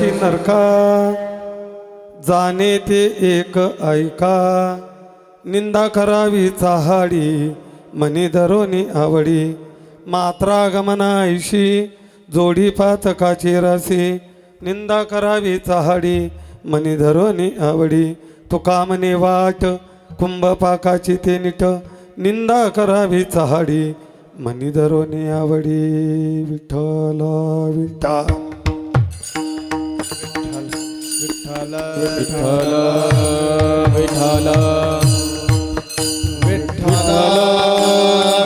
जाशी नरका जाणे ते एक ऐका निंदा करावी चाहाडी मनी धरोनी आवडी मात्रा गमनायशी जोडी पातकाची राशी निंदा करावी चाहाडी मनी धरोनी आवडी तुका म्हणे वाट कुंभ पाकाची ते नीट निंदा करावी चाहाडी मनी धरोनी आवडी विठ्ठल विठ्ठल विठ्ठल विठ्ठल विठ्ठल विठ्ठल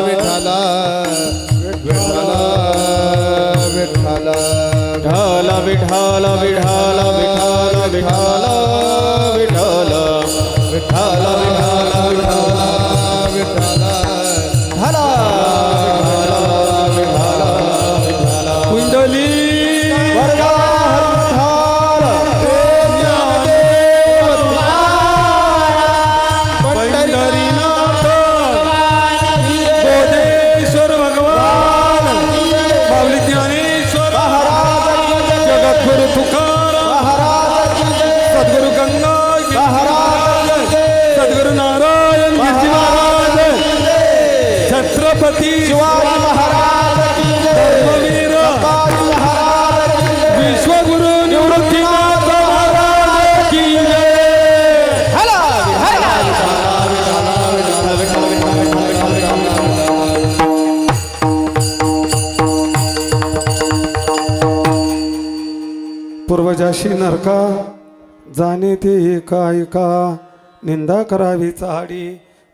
विठ्ठल विठ्ठल विठ्ठल विठ्ठल विठ्ठल विठ्ठल विठ्ठल विठ्ठल विठ्ठल विठ्ठल कुंडली बोधेश्वर भगवान माऊली ज्ञानेश्वर जगद्गुरु तुकाराम सद्गुरु गंगा सद्गुरु नारायण गिरजी महाराज छत्रपती शिवाजी महाराज धर्मवीर विश्वगुरु निवृत्तीनाथ महाराज की जय. पूर्वजाशी नरका जाणे ते एका ऐका निंदा करावी चाडी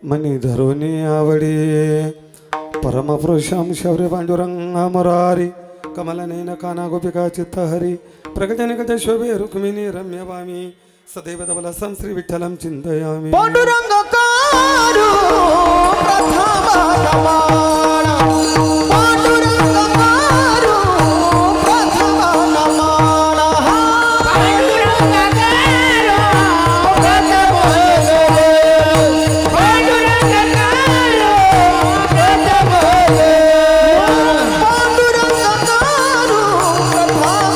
मनी धरोनी आवडी परमपुरुषाम शौर्य पांडुरंग मुरारी कमला नयन काना गोपिका चित्तहरी प्रकटनिकट शोभे रुक्मिणी रम्य वामी सदैव धवलसं श्री विठ्ठलं चिंतयामि. पांडुरंग कारू प्रथम नमन पांडुरंग कारू प्रथम नमन पांडुरंग कारू प्रथम पांडुरंग कारू प्रथम पांडुरंग कारू प्रथम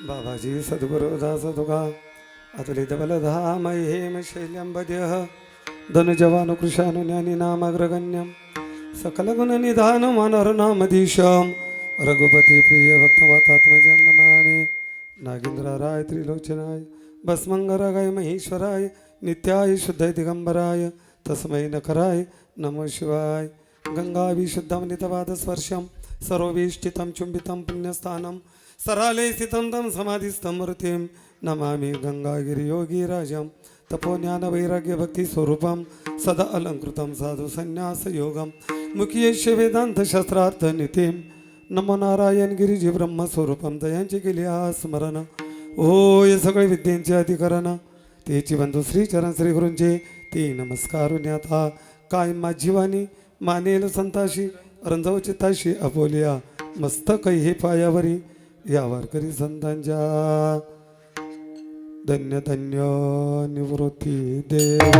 बाबाजी सद्गुरु दास तुका अतुलित बलधाम हेम शैल्यं बद्यः धनुजवानु कृशानु ज्ञानी नामग्रगण्यं सकल गुण निधान मनोहरनामधीशं रघुपति प्रिय भक्तवातात्मजं नमामि. नागेंद्राय त्रिलोचनाय भस्मंगरागाय महेश्वराय नित्याय शुद्ध दिगंबराय तस्मै नखराय नमो शिवाय. गंगाभिशुद्धमनितवाद स्पर्शं सर्ववेष्टितं चुंबितं पुण्यस्थानं सराले स्थितं तं समाधिस्थं मूर्तिं नमामि. गंगागिरियोगीराजं तपोज्ञानवैराग्यभक्तिस्वरूपं सदा अलङ्कृतं साधुसन्न्यासयोगं मुखीयस्य वेदान्तशास्त्रार्थनितिं नमो नारायण गिरिजी ब्रह्मस्वरूपं दयांची केली स्मरण. ओ हे सगळे विद्येचे अधिकरण तेची बंधू श्रीचरण श्री गुरूंचे ते नमस्कारून आता काय माझी वाणी मानेल संताशी रंजव चित्ताशी अपोलिया मस्तक हे पायावरी या वारकरी संतांच्या धन्य धन्य निवृत्ती देवा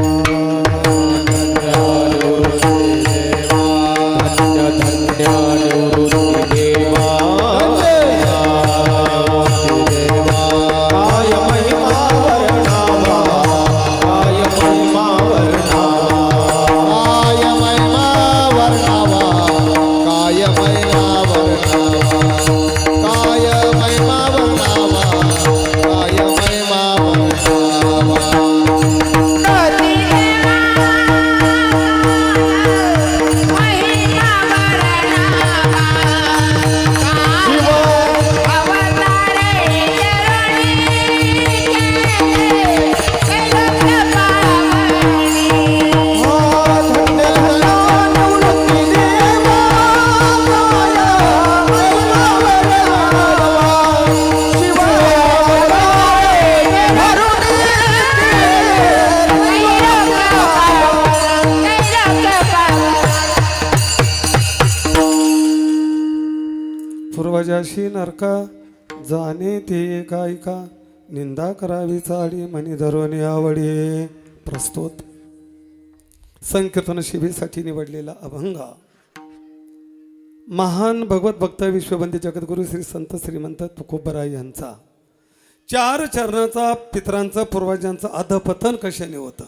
पूर्वजाशी नरका जाणे ते ऐका निंदा करावी चाडी मनी धरोनी आवडी. प्रस्तुत संकीर्तन शिबीसाठी निवडलेला अभंग महान भगवत भक्त विश्ववंदी जगद्गुरु श्री संत श्रीमंत तुकोबराय यांचा 4 चरणाचा पितरांचं पूर्वजांचं अधपतन कशाने होतं,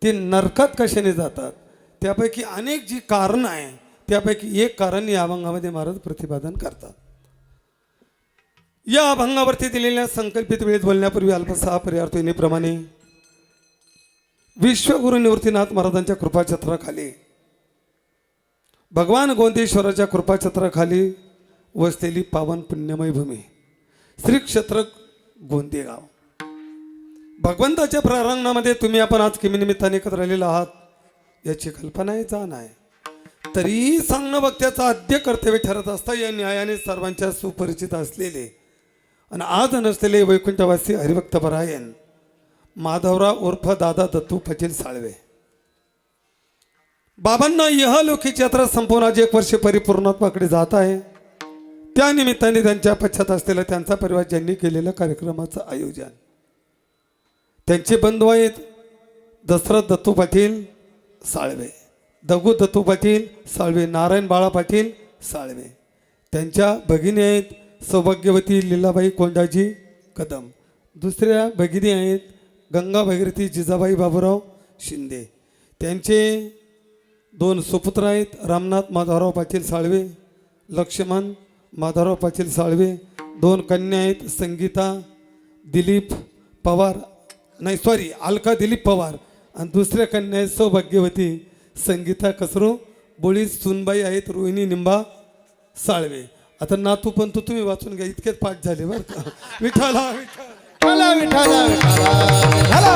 ते नरकात कशाने जातात, त्यापैकी अनेक जी कारण आहे त्यापैकी एक कारण या अभंगामध्ये महाराज प्रतिपादन करतात. या अभंगावरती दिलेल्या संकल्पित वेळेत बोलण्यापूर्वी अल्पसा पर्यार्थीप्रमाणे विश्वगुरु निवृत्तीनाथ महाराजांच्या कृपाछत्राखाली भगवान गोंदेश्वराच्या कृपाछत्राखाली वसलेली पावन पुण्यमय भूमी श्री क्षेत्र गोंदेगाव. भगवंताच्या प्रांगणामध्ये तुम्ही आपण आज किमी निमित्ताने एकत्र राहिलेला आहात याची कल्पना आहे, जाण आहे. तरीही सांगणं वक्त्याचं आद्य कर्तव्य ठरत असता या न्यायाने सर्वांच्या सुपरिचित असलेले आणि आज नसलेले वैकुंठवासी हरिभक्त परायण माधवराव उर्फ दादा दत्तू पाटील साळवे बाबांना यहलौकिक यात्रा संपूर्ण आज 1 वर्ष परिपूर्णत्वाकडे जात आहे. त्या निमित्ताने त्यांच्या पश्चात असलेला त्यांचा परिवार ज्यांनी केलेल्या कार्यक्रमाचं आयोजन, त्यांचे बंधू आहेत दशरथ दत्तू पाटील साळवे, दगू दत्तू पाटील साळवे, नारायण बाळा पाटील साळवे, त्यांच्या भगिनी आहेत सौभाग्यवती लीलाबाई कोंडाजी कदम, दुसऱ्या भगिनी आहेत गंगा भगीरथी जिजाबाई बाबूराव शिंदे, त्यांचे 2 सुपुत्र आहेत रामनाथ माधवराव पाटील साळवे, लक्ष्मण माधवराव पाटील साळवे, 2 कन्या आहेत संगीता दिलीप पवार अलका दिलीप पवार आणि दुसऱ्या कन्या आहेत सौभाग्यवती संगीता कसरू बोळी, सुनबाई आहेत रोहिणी निंबा साळवे. आता नातू पण तुम्ही वाचून घ्या, इतकेच पाठ झाले बरं का. विठाला विठाला विठाला विठाला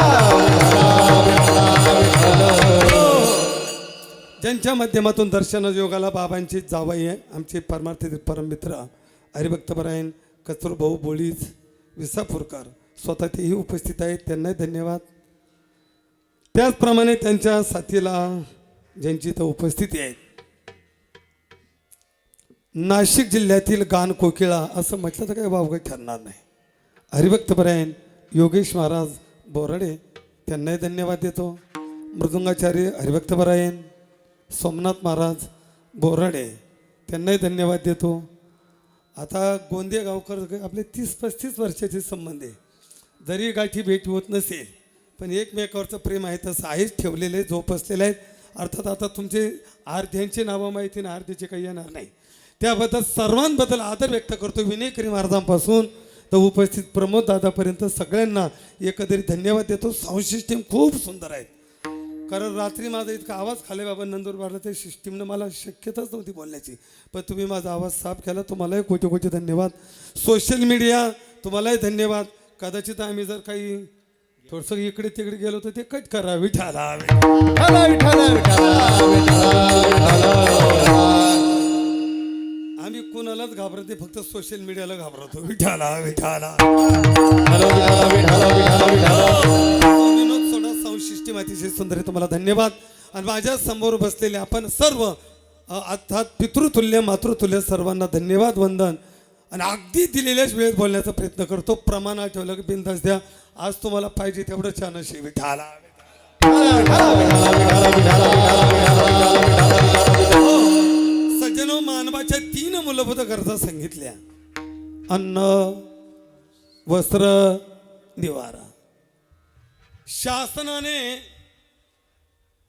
ज्यांच्या माध्यमातून दर्शन योगाला बाबांची जावाई आहे आमचे परमार्थी परममित्र हरिभक्त परायण कचरू भाऊ बोळीज विसापूरकर स्वतः तेही उपस्थित आहेत, त्यांनाही धन्यवाद. त्याचप्रमाणे त्यांच्या साथीला ज्यांची इथं उपस्थिती आहे नाशिक जिल्ह्यातील गान कोकिळा असं म्हटलं तर काही वावगं ठरणार नाही. हरिभक्त परायण योगेश महाराज बोराडे त्यांनाही धन्यवाद देतो. मृदुंगाचार्य हरिभक्त परायण सोमनाथ महाराज बोराडे त्यांनाही धन्यवाद देतो. आता गोंदे गावकर आपले 30-35 वर्षाचे संबंध आहे, जरी गाठी भेट होत नसेल पण एकमेकावरचं प्रेम आहे तसं आहेच ठेवलेलं आहे, जोपासलेलं आहे. अर्थात आता तुमचे अर्ध्यांची नावं माहिती ना अर्ध्याचे काही येणार नाही, त्याबद्दल सर्वांबद्दल आदर व्यक्त करतो. विनयकरी महाराजांपासून तर उपस्थित प्रमोद दादापर्यंत सगळ्यांना एकंदरीत धन्यवाद देतो. साऊंड सिस्टीम खूप सुंदर आहे, कारण रात्री माझा इतका आवाज खाले बाबा नंदुरबारला ते सिस्टीमनं मला शक्यताच नव्हती बोलण्याची, पण तुम्ही माझा आवाज साफ केला, तुम्हालाही कोटी कोटी धन्यवाद. सोशल मीडिया तुम्हालाही धन्यवाद. कदाचित आम्ही जर काही थोडंसं इकडे तिकडे गेलो तर ते कट करा. विठाला आम्ही कोणालाच घाबरते, फक्त सोशल मीडियाला घाबरतो. विठाला विठाला विनोद सोडा. साऊंड सिस्टीम अतिशय सुंदर आहे, तुम्हाला धन्यवाद. आणि माझ्या समोर बसलेले आपण सर्व अर्थात पितृतुल्य मातृतुल्य सर्वांना धन्यवाद वंदन. आणि अगदी दिलेल्याच वेळेत बोलण्याचा प्रयत्न करतो. प्रमाणात ठेवलं की बिनधास्त द्या. आज तुम्हाला पाहिजे तेवढं छान असे विठाला. सज्जनो, मानवाच्या 3 मूलभूत गरजा सांगितल्या: अन्न, वस्त्र, निवारा. शासनाने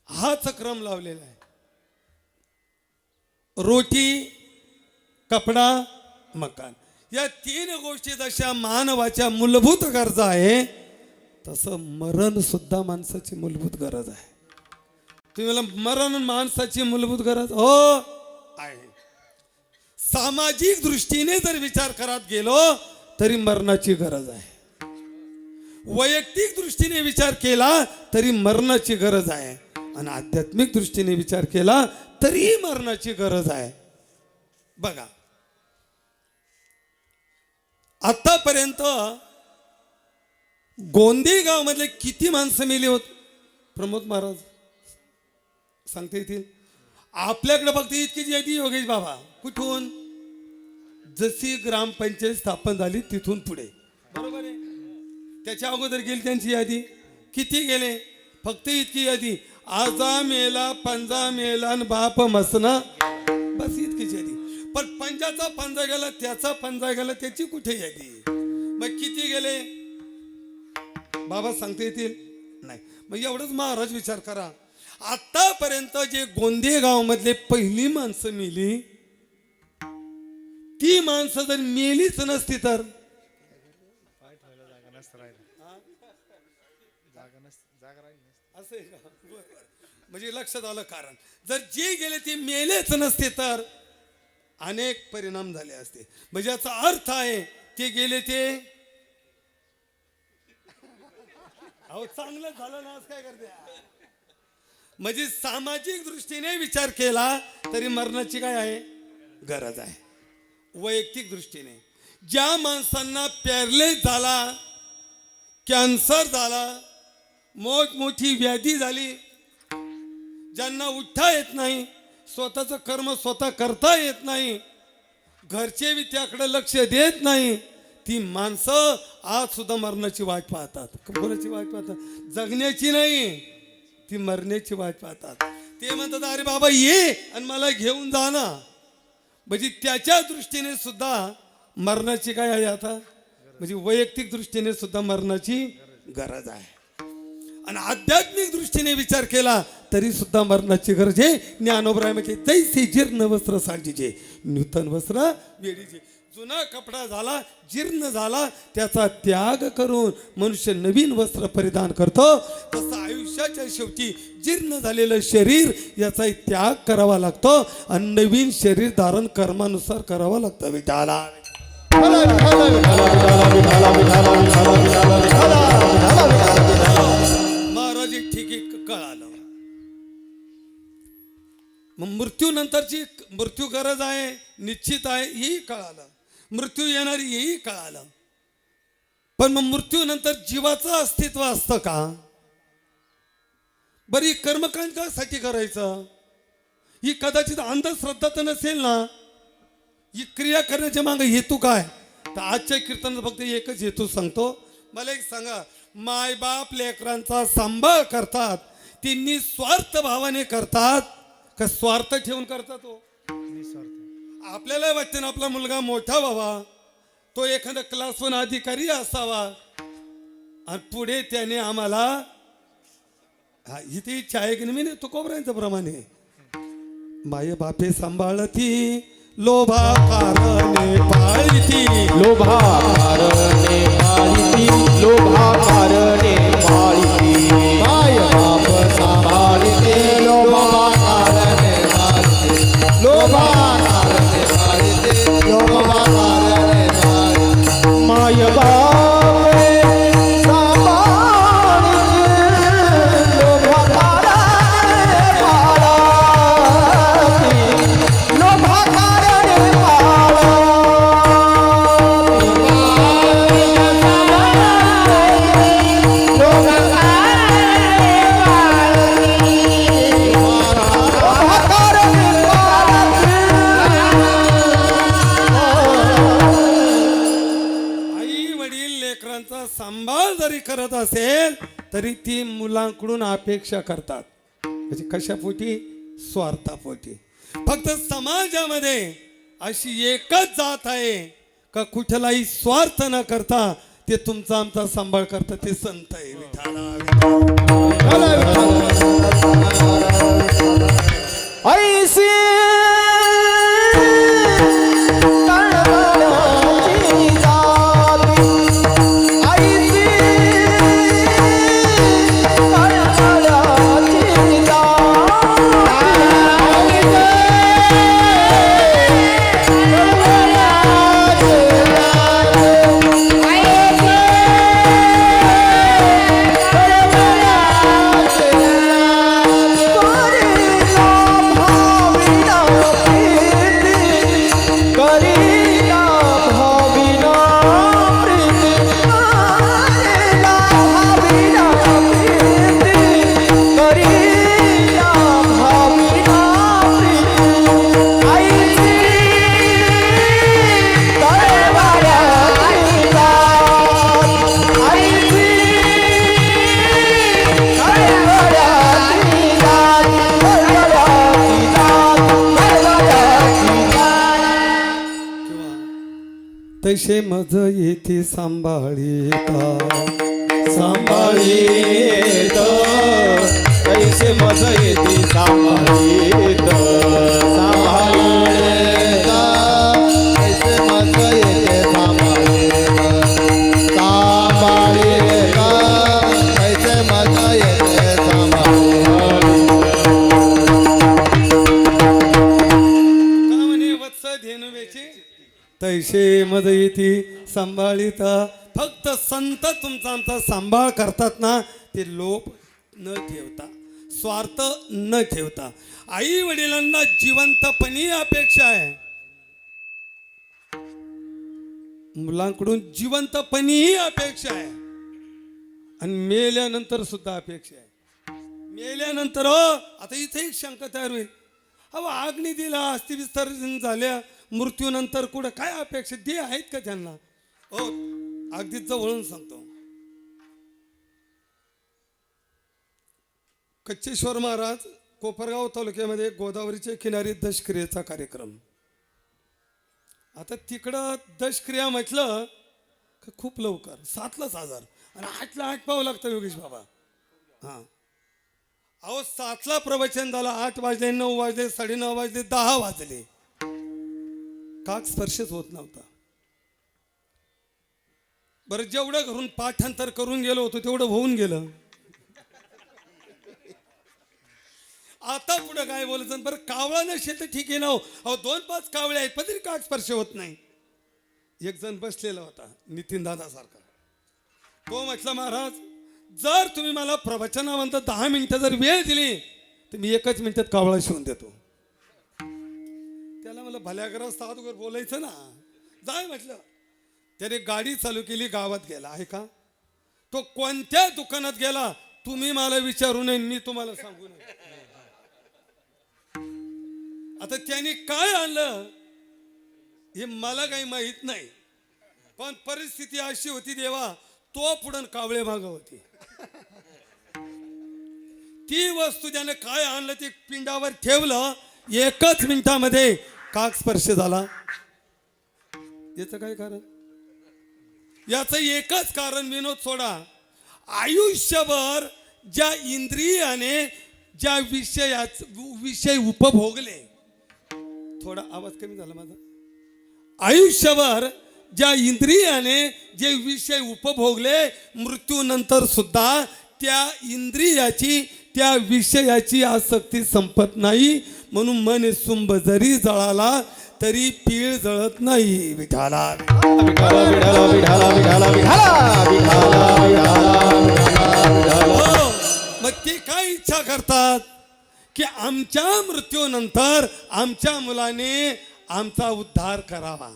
हाच क्रम लावलेला आहे. रोटी, कपडा, मकान या 3 गोष्टी जशा मानवाच्या मूलभूत गरजा आहे तसं मरण सुद्धा माणसाची मूलभूत गरज आहे. तुम्ही मला मरण माणसाची मूलभूत गरज हो आहे. सामाजिक दृष्टीने जर विचार करत गेलो तरी मरणाची गरज आहे. वैयक्तिक दृष्टीने विचार केला तरी मरणाची गरज आहे. आणि आध्यात्मिक दृष्टीने विचार केला तरी मरणाची गरज आहे. बघा, आतापर्यंत गोंदेगाव मधले किती माणसं मेली होत प्रमोद महाराज सांगता येतील? आपल्याकडे फक्त इतकीच यादी योगेश बाबा. कुठून? जशी ग्रामपंचायत स्थापन झाली तिथून पुढे, बरोबर आहे. त्याच्या अगोदर गेली त्यांची यादी, किती गेले? फक्त इतकी यादी, आजा मेला पंजा मेला न बाप मसना, बस इतकीच यादी. पण पंजाचा पंजा गेला, त्याचा पंजा गेला, त्याची कुठे यादी? मग किती गेले बाबा सांगता येतील? नाही. मग एवढंच महाराज विचार करा, आतापर्यंत जे गोंदे गाव मधले पहिली माणसं मेली, ती माणसं जर मेलीच नसती तर असं आहे का? बरं. म्हणजे लक्षात आलं. कारण जर जे गेले ते मेलेच नसते तर अनेक परिणाम झाले असते. म्हणजे याचा अर्थ आहे ते गेले ते अहो चांगलं झालं ना, आज काय करते? म्हणजे सामाजिक दृष्टीने विचार केला तरी मरणाची काय आहे? गरज आहे. वैयक्तिक दृष्टीने ज्या माणसांना पॅरलाइज झाला, कॅन्सर झाला, मोठी व्याधी झाली, ज्यांना उठता येत नाही, स्वतःचं कर्म स्वतः करता येत नाही, घरचे बी त्याकडे लक्ष देत नाही, ती माणसं आज सुद्धा मरणाची वाट पाहतात. कोणाची वाट पाहतात? जगण्याची नाही, ती मरण्याची वाट पाहतात. ते म्हणतात अरे बाबा ये आणि मला घेऊन जा ना. म्हणजे त्याच्या दृष्टीने सुद्धा मरणाची काय आहे आता? म्हणजे वैयक्तिक दृष्टीने सुद्धा मरणाची गरज आहे. आणि आध्यात्मिक दृष्टीने विचार केला तरी सुद्धा मरणाची गरज आहे. ज्ञानोबराय म्हणजे जैसे जीर्ण वस्त्र सांडीचे, नूतन वस्त्र वेडीचे. जुना कपडा झाला, जीर्ण झाला, त्याचा त्याग करून मनुष्य नवीन वस्त्र परिधान करतो. तसं आयुष्याच्या शेवटी जीर्ण झालेलं शरीर याचा त्याग करावा लागतो आणि नवीन शरीर धारण कर्मानुसार करावं लागतं. विठाला महाराज ठीक आहे, कळालं. मग मृत्यूनंतरची मृत्यू गरज आहे, निश्चित आहे, हेही कळालं. मृत्यू येणारी हेही कळालं. पण मग मृत्यूनंतर जीवाचं अस्तित्व असतं का? बरी कर्मकांड कशासाठी करायचं? ही कदाचित अंधश्रद्धा तर नसेल ना? ही क्रिया करण्याच्या मागे हेतू काय? तर आजच्या कीर्तनात फक्त एकच हेतू सांगतो. मला एक सांगा, मायबाप लेकरांचा सांभाळ करतात, ते निस्वार्थ भावाने करतात का स्वार्थ ठेवून करतात? हो, आपल्याला वाटतं ना आपला मुलगा मोठा व्हावा, तो एखादा क्लास 1 अधिकारी असावा आणि पुढे त्याने आम्हाला इथे इच्छा आहे की नाही? मी तुकोबरांच्या प्रमाणे माय बापे सांभाळती, लोभा कारणे पाळती, लोभा कारणे पाळिती, लोभा कारणे पाळिती. माय बाप सांभाळिते, लोभा कारणे पाळिते, लोभा कारणे पाळिते, लोभा कारणे पाळिते. माय बाप सांभाळ जरी करत असेल तरी ती मुलांकडून अपेक्षा करतात. म्हणजे कशापोटी? स्वार्थापोटी. फक्त समाजामध्ये अशी एकच जात आहे का कुठलाही स्वार्थ न करता ते तुमचा आमचा सांभाळ करतात, ते संत आहे. तैसे मज येथे सांभाळिता सांभाळीत कैसे मज येते सांभाळीत सांभाळीत कैसे मज येते सांभाळीत सांभाळीत कैसे मज येते सांभाळीत का म्हणे वत्स धेनुवेची तैसे मज येथे सांभाळिता. फक्त संत तुमचा आमचा सांभाळ करतात ना, ते लोभ न ठेवता, स्वार्थ न ठेवता. आई वडिलांना जिवंतपणी अपेक्षा आहे, मुलांकडून जिवंतपणीही अपेक्षा आहे, आणि मेल्यानंतर सुद्धा अपेक्षा आहे. मेल्यानंतर आता इथे एक शंका तयार होईल, अहो अग्नी दिला, अस्थि विसर्जन झाल्या, मृत्यूनंतर कुठं काय अपेक्षा ते आहेत का त्यांना? हो, अगदी जवळून सांगतो. कच्चेश्वर महाराज कोपरगाव तालुक्यामध्ये गोदावरीच्या किनारी दशक्रियेचा कार्यक्रम. आता तिकडं दशक्रिया म्हटलं का खूप लवकर 7लाच हजार आणि 8ला 8 पाहावं लागतं योगेश बाबा. हां, अहो 7ला प्रवचन झालं, 8 वाजले, 9 वाजले, 9:30 वाजले, 10 वाजले, काक स्पर्शच होत नव्हता. बरं, जेवढं घरून पाठांतर करून गेलो होतो तेवढं होऊन गेलं. आता पुढं काय बोलायचं? बरं, कावळा नसेल तर ठीक आहे ना. अहो 2-5 कावळे आहेत पण तरी काक स्पर्श होत नाही. एक जण बसलेला होता नितीन दादा सारखा, तो म्हटला, महाराज जर तुम्ही मला प्रवचनानंतर 10 मिनिटं जर वेळ दिली तर मी 1च मिनिटात कावळा शिवून देतो. त्याला मला भल्यागरा साधूवर बोलायचं ना, जाय म्हटलं. त्याने गाडी चालू केली, गावात गेला. आहे का? तो कोणत्या दुकानात गेला तुम्ही मला विचारू नये, मी तुम्हाला सांगू नये. आता त्याने काय आणलं हे मला काही माहित नाही, पण परिस्थिती अशी होती देवा, तो पुढं कावळे माग होती. ती वस्तू त्याने काय आणलं ते पिंडावर ठेवलं, 1च मिनिटामध्ये काक स्पर्श झाला. याचं काय कारण? याचं एकच कारण, विनोद सोडा, आयुष्यभर ज्या इंद्रियाने ज्या विषय उपभोगले, थोडा आवाज कमी झाला माझा, आयुष्यभर ज्या इंद्रियाने जे विषय उपभोगले, मृत्यूनंतर सुद्धा त्या इंद्रियाची त्या विषयाची आसक्ती संपत नाही. म्हणून मन सुंब जरी जळाला तरी पीळ जळत नाही. विठाला विठाला विठाला विठाला विठाला विठाला विठाला. मग ते काय इच्छा करतात की आमच्या मृत्यूनंतर आमच्या मुलाने आमचा उद्धार करावा,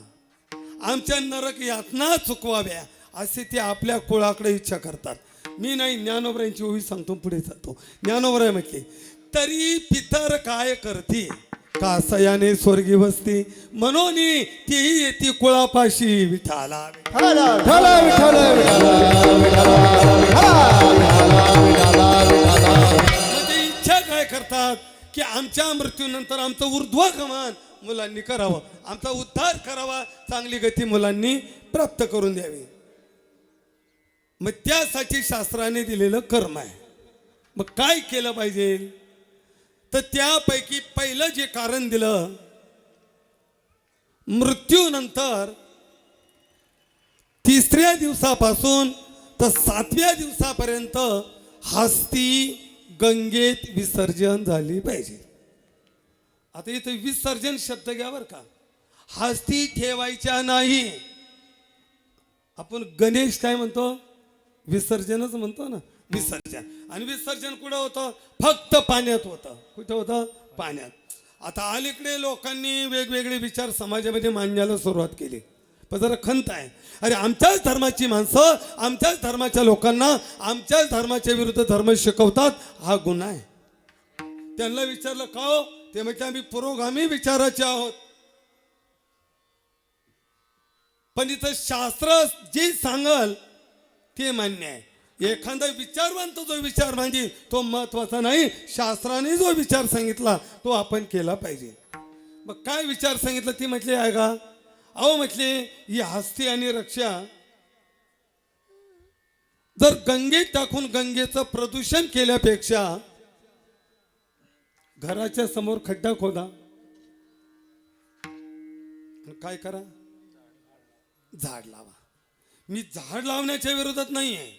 आमच्या नरक यातना चुकवाव्या, असे ते आपल्या कुळाकडे इच्छा करतात. मी नाही, ज्ञानोबरांची ओवी सांगतो, पुढे जातो. ज्ञानोबराय म्हटले, तरी पितर काय करते कासयाने स्वर्गी वसती, म्हणून तीही येते कुळापाशी. विठाला विठाला विठाला म्हणजे इच्छा काय करतात की आमच्या मृत्यूनंतर आमचं ऊर्ध्वगमन मुलांनी करावं, आमचा उद्धार करावा, चांगली गती मुलांनी प्राप्त करून द्यावी. मग त्यासाठी शास्त्राने दिलेलं कर्म आहे. मग काय केलं पाहिजे? तर त्यापैकी पहिलं जे कारण दिलं, मृत्यूनंतर 3ऱ्या दिवसापासून तर 7व्या दिवसापर्यंत हस्ती गंगेत विसर्जन झाली पाहिजे. आता इथे विसर्जन शब्द घ्या बरं का, हस्ती ठेवायच्या नाही. आपण गणेश काय म्हणतो? विसर्जनच म्हणतो ना, विसर्जन. आणि विसर्जन कुठं होतं? फक्त पाण्यात होतं. कुठं होतं? पाण्यात. आता अलीकडे लोकांनी वेगवेगळे विचार समाजामध्ये मांडण्याला सुरुवात केली, पण जरा खंत आहे. अरे आमच्याच धर्माची माणसं आमच्याच धर्माच्या लोकांना आमच्याच धर्माच्या विरुद्ध धर्म शिकवतात, हा गुन्हा आहे. त्यांना विचारलं का हो? ते म्हणजे आम्ही पुरोगामी विचाराचे आहोत. पण इथं शास्त्र जे सांगल ते मान्य आहे. एखादा विचारवंत जो विचार मांडी तो महत्वाचा नाही, शास्त्राने जो विचार सांगितला तो आपण केला पाहिजे. मग काय विचार सांगितलं ती म्हटली आहे का? अहो म्हटले ही हस्ती आणि रक्षा जर गंगेत टाकून गंगेचं प्रदूषण केल्यापेक्षा घराच्या समोर खड्डा खोदा आणि काय करा, झाड लावा. मी झाड लावण्याच्या विरोधात नाही आहे.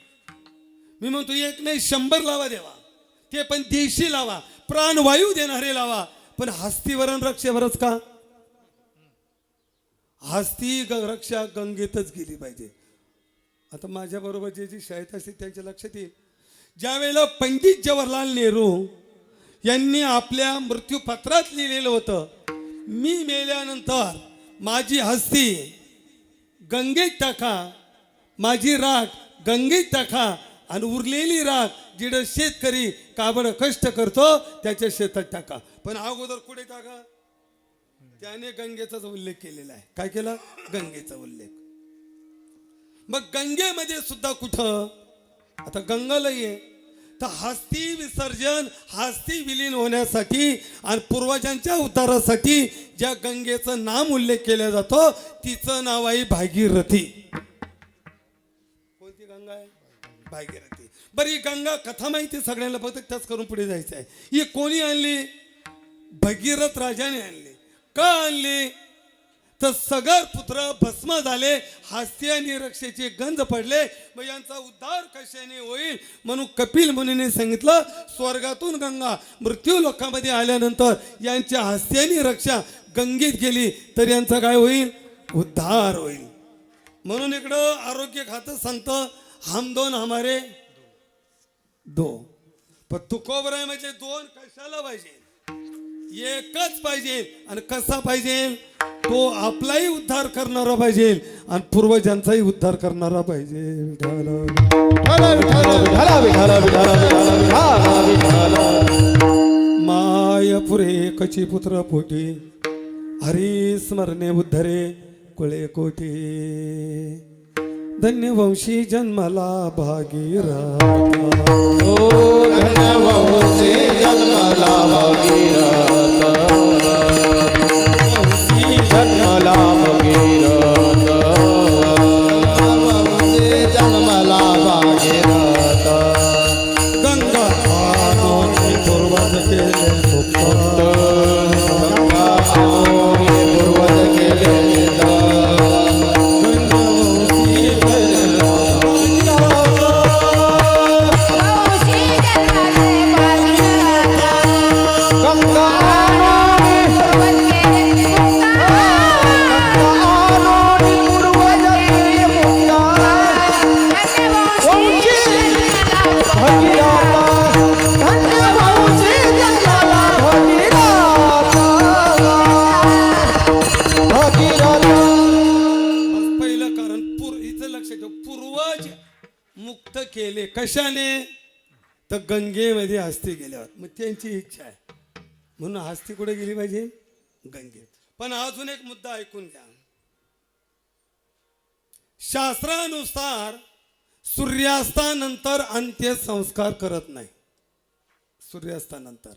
मी म्हणतो एक नाही 100 लावा देवा, ते पण देशी लावा, प्राणवायू देणारे लावा. पण हस्तीवरण रक्षेवरच का? हस्ती रक्षा गंगेतच गेली पाहिजे. आता माझ्या बरोबर जे जी शाळेत असते त्यांच्या लक्षात येईल, ज्या वेळेला पंडित जवाहरलाल नेहरू यांनी आपल्या मृत्यूपत्रात लिहिलेलं होतं, मी मेल्यानंतर माझी हस्ती गंगेत टाका, माझी राख गंगेत टाका आणि उरलेली राख जिडं शेतकरी काबड कष्ट करतो त्याच्या शेतात टाका. पण अगोदर कुठे टाका? त्याने गंगेचाच उल्लेख केलेला आहे. काय केला? गंगेचा उल्लेख. मग गंगेमध्ये सुद्धा कुठं आता गंगालय आहे, तर हस्ती विसर्जन, हस्ती विलीन होण्यासाठी आणि पूर्वजांच्या उद्धारासाठी ज्या गंगेचं नाम उल्लेख केला जातो तिचं नाव आहे भागीरथी. कोणती गंगा आहे? भागीरथी. बरं, ही गंगा कथा माहिती सगळ्यांना, फक्त त्याच करून पुढे जायचं आहे. ही कोणी आणली? भगीरथ राजाने आणली. का आणली? तर सगळ पुत्र भस्म झाले, हस्ती आणि रक्षेचे गंज पडले, मग यांचा उद्धार कशाने होईल म्हणून कपिल मुनीने सांगितलं, स्वर्गातून गंगा मृत्यू लोकांमध्ये आल्यानंतर यांच्या हस्ती आणि रक्षा गंगेत गेली तर यांचा काय होईल? उद्धार होईल. म्हणून इकडं आरोग्य खातं सांगतं, हम दोन हमारे दो. पण तुकोबराय म्हणजे दोन कशाला पाहिजे? एकच पाहिजे. आणि कसा पाहिजे? तो आपलाही उद्धार करणारा पाहिजे आणि पूर्वजांचाही उद्धार करणारा पाहिजे. माय पुरे कची पुत्र पोटी, हरी स्मरणे उद्धरे कुळे कोटी. धन्यवंशी जन्मला भागीरथ, धन्यवंशी जन्मला भागीरथ, जन्मला भागीरथ, जन्मला भागीरथ. गंगा आनोनी पूर्वज केले मुक्त, गंगा आनोनी पूर्वज केले मुक्त. मुक्त केले कशाने? तर गंगेमध्ये हस्ती गेल्यावर. मग त्यांची इच्छा आहे म्हणून हस्ती कुठे गेली पाहिजे? गंगेत. पण अजून एक मुद्दा ऐकून घ्या. शास्त्रानुसार सूर्यास्तानंतर अंत्यसंस्कार करत नाही. सूर्यास्तानंतर.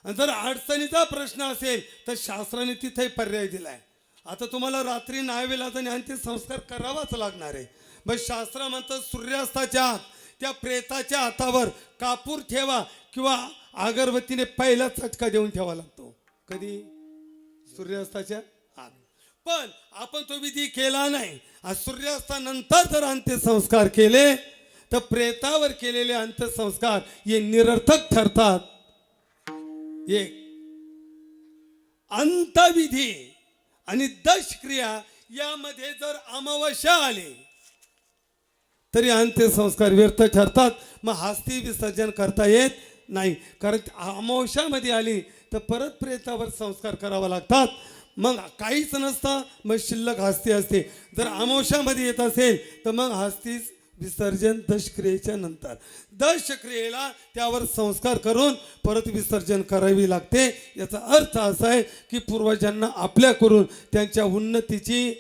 आणि जर अडचणीचा प्रश्न असेल तर शास्त्राने तिथे पर्याय दिलाय. आता तुम्हाला रात्री न्हाव्याला तर अंत्यसंस्कार करावाच लागणार आहे. मग शास्त्र म्हणतं सूर्यास्ताच्या आत त्या प्रेताच्या हातावर कापूर ठेवा किंवा अगरबत्तीने पहिला चटका देऊन ठेवा लागतो. कधी? सूर्यास्ताच्या आत. पण आपण तो विधी केला नाही. सूर्यास्तानंतर जर अंत्यसंस्कार केले तर प्रेतावर केलेले अंत्यसंस्कार हे निरर्थक ठरतात. एक अंतविधी आणि दशक्रिया यामध्ये जर अमावस्या आली तरी अंत्यसंस्कार व्यर्थ ठरतात. मग हस्ती विसर्जन करता येत नाही, कारण अमावस्यामध्ये आली तर परत प्रेतावर संस्कार करावा लागतात. मग काहीच नसतं, मग शिल्लक हस्ती असते. जर अमावस्यामध्ये येत असेल तर मग हस्ती विसर्जन दशक्रियेच्या नंतर. दशक्रियेला त्यावर संस्कार करून परत विसर्जन करावी लागते. याचा अर्थ असा आहे की पूर्वजांना आपल्याकडून त्यांच्या उन्नतीची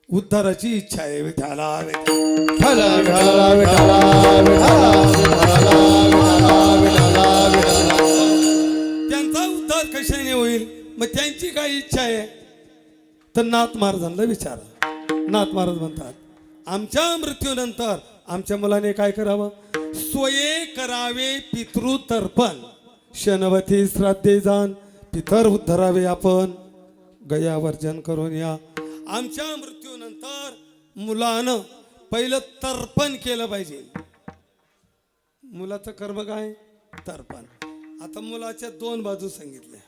उद्धाराची इच्छा आहे. विठाला विठाला विठाला विठाला त्यांचा उद्धार कशाने होईल? मग त्यांची काय इच्छा आहे? तर नाथ महाराजांना विचारा. नाथ महाराज म्हणतात आमच्या मृत्यूनंतर आमच्या मुलाने काय करावं? स्वये करावे पितृतर्पण, शनवती श्राद्धे जाण पितर उद्धरावे आपण, गया वर्जन करून या. आमच्या मृत्यूनंतर मुलानं पहिलं तर्पण केलं पाहिजे. मुलाचं कर्म काय? तर्पण. आता मुलाच्या दोन बाजू सांगितल्या.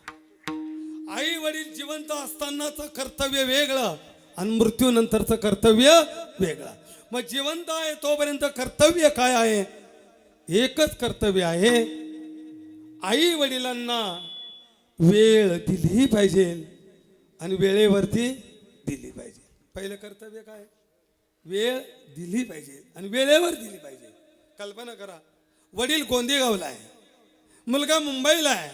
आई वडील जिवंत असतानाचं कर्तव्य वेगळं आणि मृत्यूनंतरचं कर्तव्य वेगळं. मग जिवंत आहे तोपर्यंत कर्तव्य काय आहे? एकच कर्तव्य आहे, आई वडिलांना वेळ दिली पाहिजे आणि वेळेवरती दिली पाहिजे. पहिलं कर्तव्य काय? वेळ दिली पाहिजे आणि वेळेवर दिली पाहिजे. कल्पना करा, वडील गोंदेगावला आहे, मुलगा मुंबईला आहे,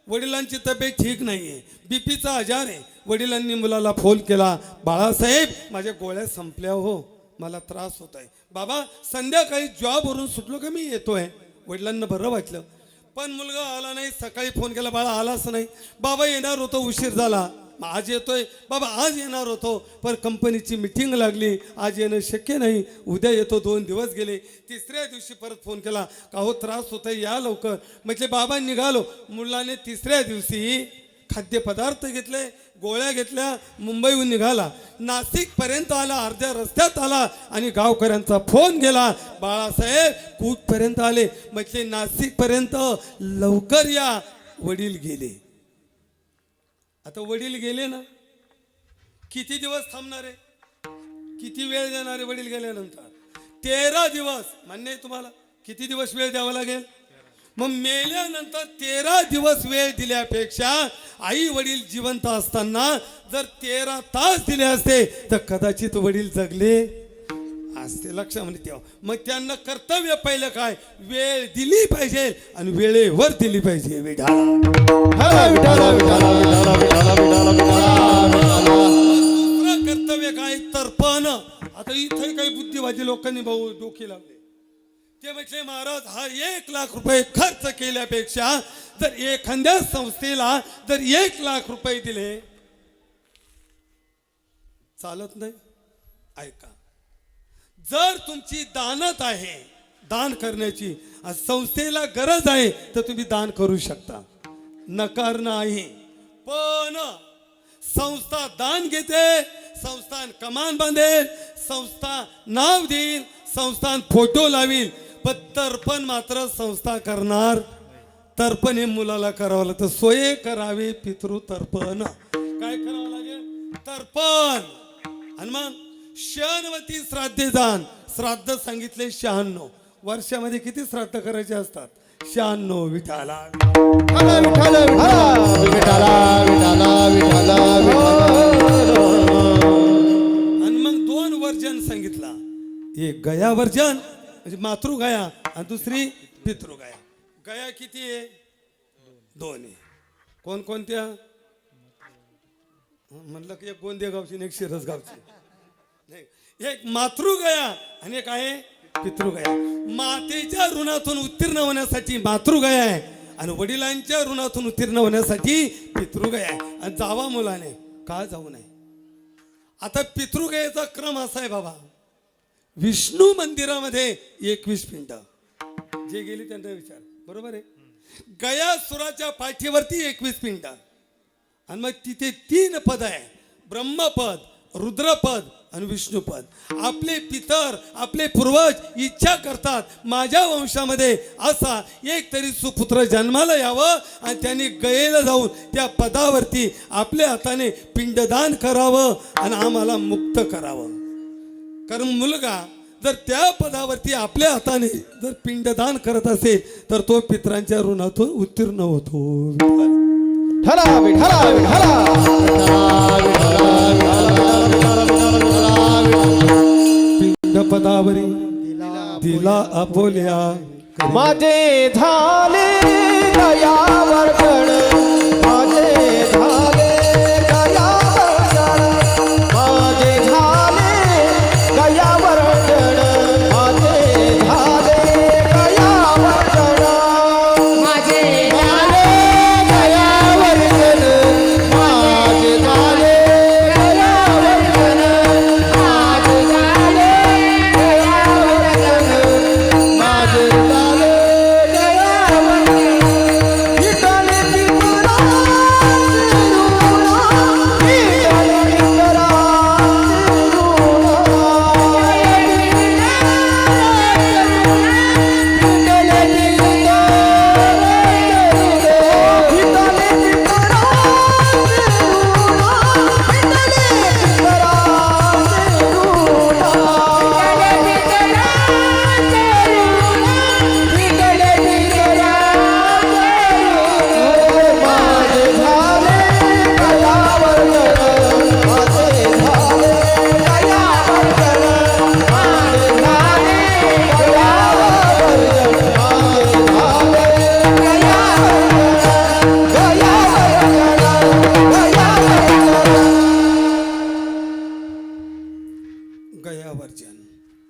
वडिलांची तब्येत ठीक नाही आहे, बीपीचा आजार आहे. वडिलांनी मुलाला फोन केला, बाळासाहेब माझ्या गोळ्या संपल्या हो, मला त्रास होत आहे. बाबा संध्याकाळी जॉबवरून सुटलो का मी येतोय. वडिलांना बरं वाटलं, पण मुलगा आला नाही. सकाळी फोन केला, बाळा आलाच नाही. बाबा येणार होतो, उशीर झाला. आज येतोय बाबा, आज येणार होतो पण कंपनीची मीटिंग लागली, आज येणं शक्य नाही, उद्या येतो. 2 दिवस गेले. तिसऱ्या दिवशी परत फोन केला, का हो त्रास होतोय या लवकर. म्हटले बाबा निघालो. मुलाने तिसऱ्या दिवशी खाद्यपदार्थ घेतले, गोळ्या घेतल्या, मुंबईहून निघाला. नाशिकपर्यंत आला, अर्ध्या रस्त्यात आला आणि गावकऱ्यांचा फोन गेला, बाळासाहेब कुठपर्यंत आले? म्हटले नाशिकपर्यंत, लवकर या. वडील गेले. आता वडील गेले ना, किती दिवस थांबणार आहे? किती वेळ देणार आहे वडील गेल्यानंतर? 13 दिवस. मान्य आहे तुम्हाला? किती दिवस वेळ द्यावा लागेल? मग मेल्यानंतर 13 दिवस वेळ दिल्यापेक्षा आई वडील जिवंत असताना जर 13 तास दिले असते तर कदाचित वडील जगले असते. लक्षामध्ये ठेवा. मग त्यांना कर्तव्य पहिलं काय? वेळ दिली पाहिजे आणि वेळेवर दिली पाहिजे. कर्तव्य काय? तर्पण. आता इथे काही बुद्धिवादी लोकांनी भाऊ डोके लावले. ते म्हटले महाराज हा 1 लाख रुपये खर्च केल्यापेक्षा जर एखाद्या संस्थेला जर 1 लाख रुपये दिले चालत नाही. ऐका, जर तुमची दानत आहे, दान करण्याची संस्थेला गरज आहे तर तुम्ही दान करू शकता, नकार नाही. पण संस्था दान घेते, संस्थान कमान बांधेल, संस्था नाव देईल, संस्थान फोटो लावील, पण तर्पण मात्र संस्था करणार. तर्पण हे मुलाला करावं लागतं. सोये करावे पितृ तर्पण. काय करावं लागेल? तर्पण. आणि मग शनवती श्राद्धे जाण. श्राद्ध सांगितले 96. वर्षामध्ये किती श्राद्ध करायचे असतात? 96. विठाला आणि मग 2 वर्जन सांगितला. एक गया वर्जन म्हणजे मातृगया आणि दुसरी पितृगया. गया किती आहे? 2 आहे. कोणकोणत्या? म्हणलं की एक गोंदेगावची आणि एक शिरसगावची. नाही, एक मातृगया आणि एक आहे पितृगया. मातेच्या ऋणातून उत्तीर्ण होण्यासाठी मातृगया आहे आणि वडिलांच्या ऋणातून उत्तीर्ण होण्यासाठी पितृगया आहे. आणि जावा मुलाने का जाऊ नये? आता पितृगयेचा क्रम असा आहे बाबा, विष्णू मंदिरामध्ये 21 पिंड. जे गेली त्यांना विचार, बरोबर आहे. गयासुराच्या पाठीवरती 21 पिंड आणि मग तिथे 3 पद आहे, ब्रह्मपद, रुद्रपद आणि विष्णुपद. आपले पितर, आपले पूर्वज इच्छा करतात माझ्या वंशामध्ये असा एक तरी सुपुत्र जन्माला यावं आणि त्यांनी गयेला जाऊन त्या पदावरती आपल्या हाताने पिंडदान करावं आणि आम्हाला मुक्त करावं. कारण मुलगा जर त्या पदावरती आपल्या हाताने जर पिंडदान करत असेल तर तो पितरांच्या ऋणातून उत्तीर्ण होतो. पिंड पदावरी दिला आपोल्या माझे झाले गयावर गण, माझे झाले गयावर गण, माझे झाले गयावर गण, माझे झाले गयावर गण, माझे झाले गयावर गण, माझे झाले गयावर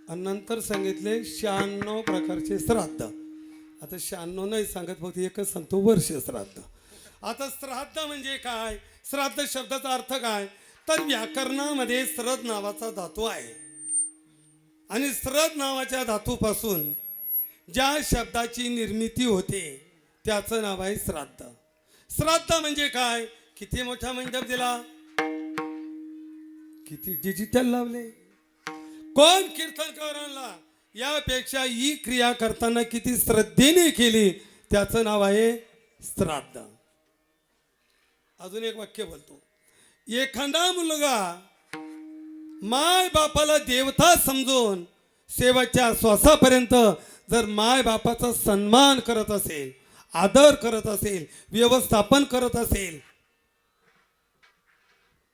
आणि नंतर सांगितले 96 प्रकारचे श्राद्ध. आता 96 नाही सांगत, फक्त एकच सांगतो, वर्ष श्राद्ध. आता श्राद्ध म्हणजे काय, श्राद्ध शब्दाचा अर्थ काय, तर व्याकरणामध्ये श्रद नावाचा धातू आहे आणि श्रद नावाच्या धातूपासून ज्या शब्दाची निर्मिती होते त्याचं नाव आहे श्राद्ध. श्राद्ध म्हणजे काय, किती मोठा मंडप दिला, किती डिजिटल लावले, कोण कीर्तनकारांना यापेक्षा ही क्रिया करताना किती श्रद्धेने केली त्याचं नाव आहे श्राद्ध. अजून एक वाक्य बोलतो, एखादा मुलगा माय बापाला देवता समजून शेवटच्या श्वासापर्यंत जर माय बापाचा सन्मान करत असेल, आदर करत असेल, व्यवस्थापन करत असेल,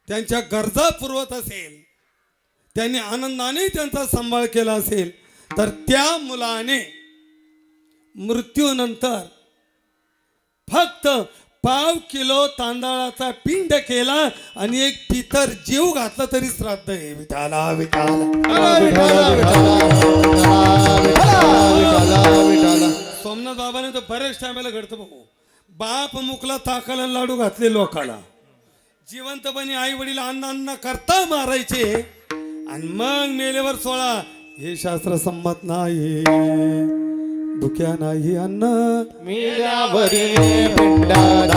त्यांच्या गरजा पुरवत असेल, त्यांनी आनंदाने त्यांचा सांभाळ केला असेल, तर त्या मुलाने मृत्यूनंतर फक्त 5 किलो तांदळाचा पिंड केला आणि एक पितर जीव घातला तरी श्राद्ध आहे. विठाला सोमनाथ बाबाने तर बऱ्याच टायमाला घडतं भाऊ, बाप मुकला ताकाला लाडू घातले लोकाला, जिवंतपणे आई वडील अन्न करता मारायचे आणि मग मेलेवर सोळा. हे शास्त्र संमत नाही, भुक्या नाही अन्न, मेल्यावरी पिंडदान,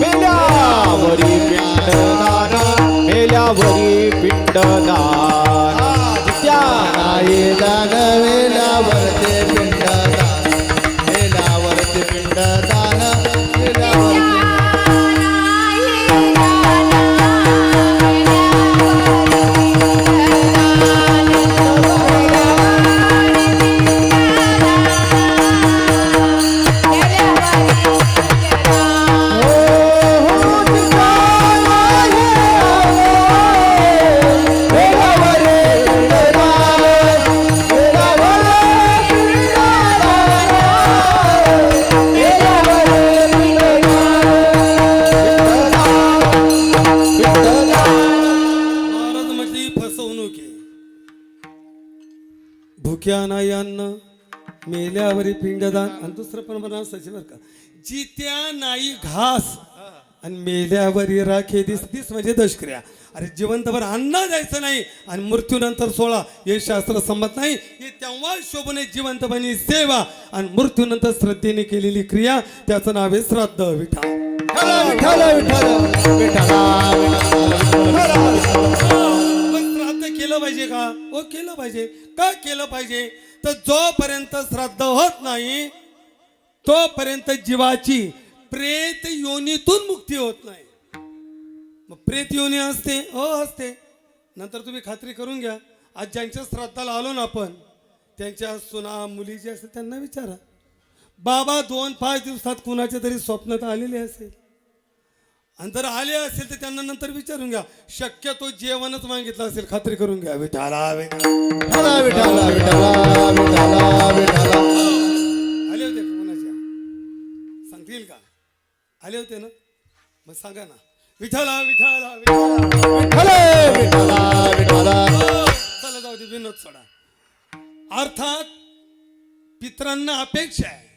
मेल्यावरी पिंडदान, मेल्यावरी पिंडदान, त्या नाही दान, मेल्यावरती पिंडदान, मेल्यावरती पिंडदान, मेल्यावरती भुक्या नाही अन्न, मेल्यावरी पिंडदान, आणि दुसरं पण म्हणा सचिव का, जित्या नाही घास आणि मेल्यावरी राखे दिस. दिस म्हणजे दशक्रिया. अरे जिवंतभर अन्न द्यायचं नाही आणि मृत्यूनंतर सोळा, हे शास्त्र संमत नाही. हे तेव्हा शोभने जिवंतपणे सेवा आणि मृत्यूनंतर श्रद्धेने केलेली क्रिया, त्याचं नाव आहे श्राद्ध. विठा श्राद्ध केलं पाहिजे का, हो केलं पाहिजे. का केलं पाहिजे, तर जोपर्यंत श्राद्ध होत नाही तोपर्यंत जीवाची प्रेत योनीतून मुक्ती होत नाही. मग प्रेत योनी असते, हो असते. नंतर तुम्ही खात्री करून घ्या, आज ज्यांच्या श्राद्धाला आलो ना आपण, त्यांच्या सुना मुली जे असतात त्यांना विचारा, बाबा 2-5 दिवसात कुणाच्या तरी स्वप्नात आलेले असेल, आणि जर आले असेल तर त्यांना नंतर विचारून घ्या, शक्यतो जेवणच मागितलं असेल, खात्री करून घ्या. विठाला आले होते का कुणाच्या, सांगतील का, आले होते ना, मग सांगा ना, विठाला विठाला चला जाऊ दे, विनोद सोडा. अर्थात पितरांना अपेक्षा आहे,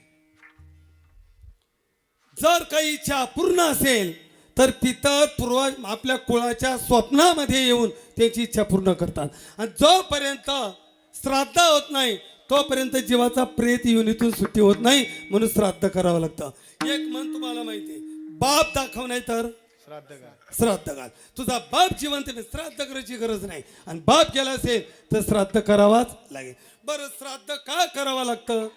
जर काही इच्छा पूर्ण असेल तर पितर पूर्वज आपल्या कुळाच्या स्वप्नामध्ये येऊन त्याची इच्छा पूर्ण करतात. आणि जोपर्यंत श्राद्ध होत नाही तोपर्यंत जीवाचा प्रेत योनीतून सुट्टी होत नाही, म्हणून श्राद्ध करावं लागतं. एक मन तुम्हाला माहिती आहे, बाप दाखव नाही तर श्राद्ध घाल. तुझा बाप जिवंत नाही, श्राद्ध करायची गरज नाही, आणि बाप गेला असेल तर श्राद्ध करावाच लागेल. बरं, श्राद्ध का करावं लागतं.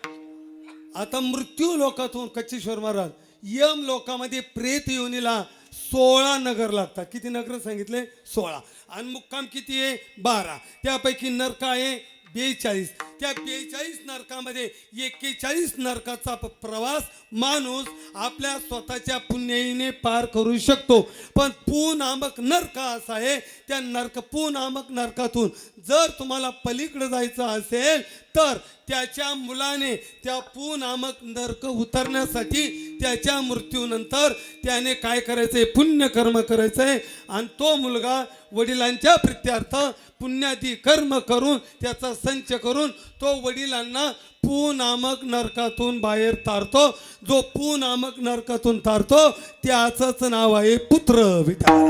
आता मृत्यू लोकातून कच्चेश्वर महाराज यम लोकामध्ये प्रेत योनीला 16 नगर लागतात. किती नगर सांगितले, 16. आणि मुक्काम किती आहे, 12. त्यापैकी नरक आहे 42. त्या 42 नरकामध्ये 41 नरकाचा प्रवास माणूस आपल्या स्वतःच्या पुण्याईने पार करू शकतो. पण पू नामक नरक असा आहे, त्या पू नामक नरकातून जर तुम्हाला पलीकडे जायचं असेल तर त्याच्या मुलाने त्या पू नामक नरक उतरण्यासाठी त्याच्या मृत्यूनंतर त्याने काय करायचंय, पुण्यकर्म करायचंय. आणि तो मुलगा वडिलांच्या प्रित्यार्थ पुण्यादी कर्म करून त्याचा संच करून तो वडिलांना पू नामक नरकातून बाहेर तारतो. जो पू नामक नरकातून तारतो त्याचंच नाव आहे पुत्र विठाला.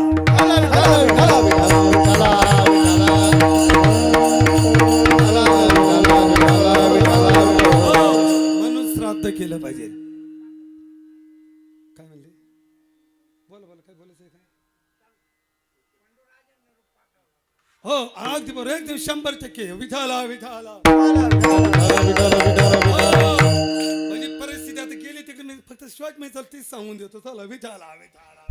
म्हणून श्राद्ध केलं पाहिजे. काय म्हणले? बोला बोला, काय बोलायचं काय? हो, अगदी बरोबर, एकदम 100% विठाला विठाला. म्हणजे परिस्थिती आता गेली तिकडे, फक्त शॉर्ट मी तीच सांगून देतो. चला विठाला विठाला.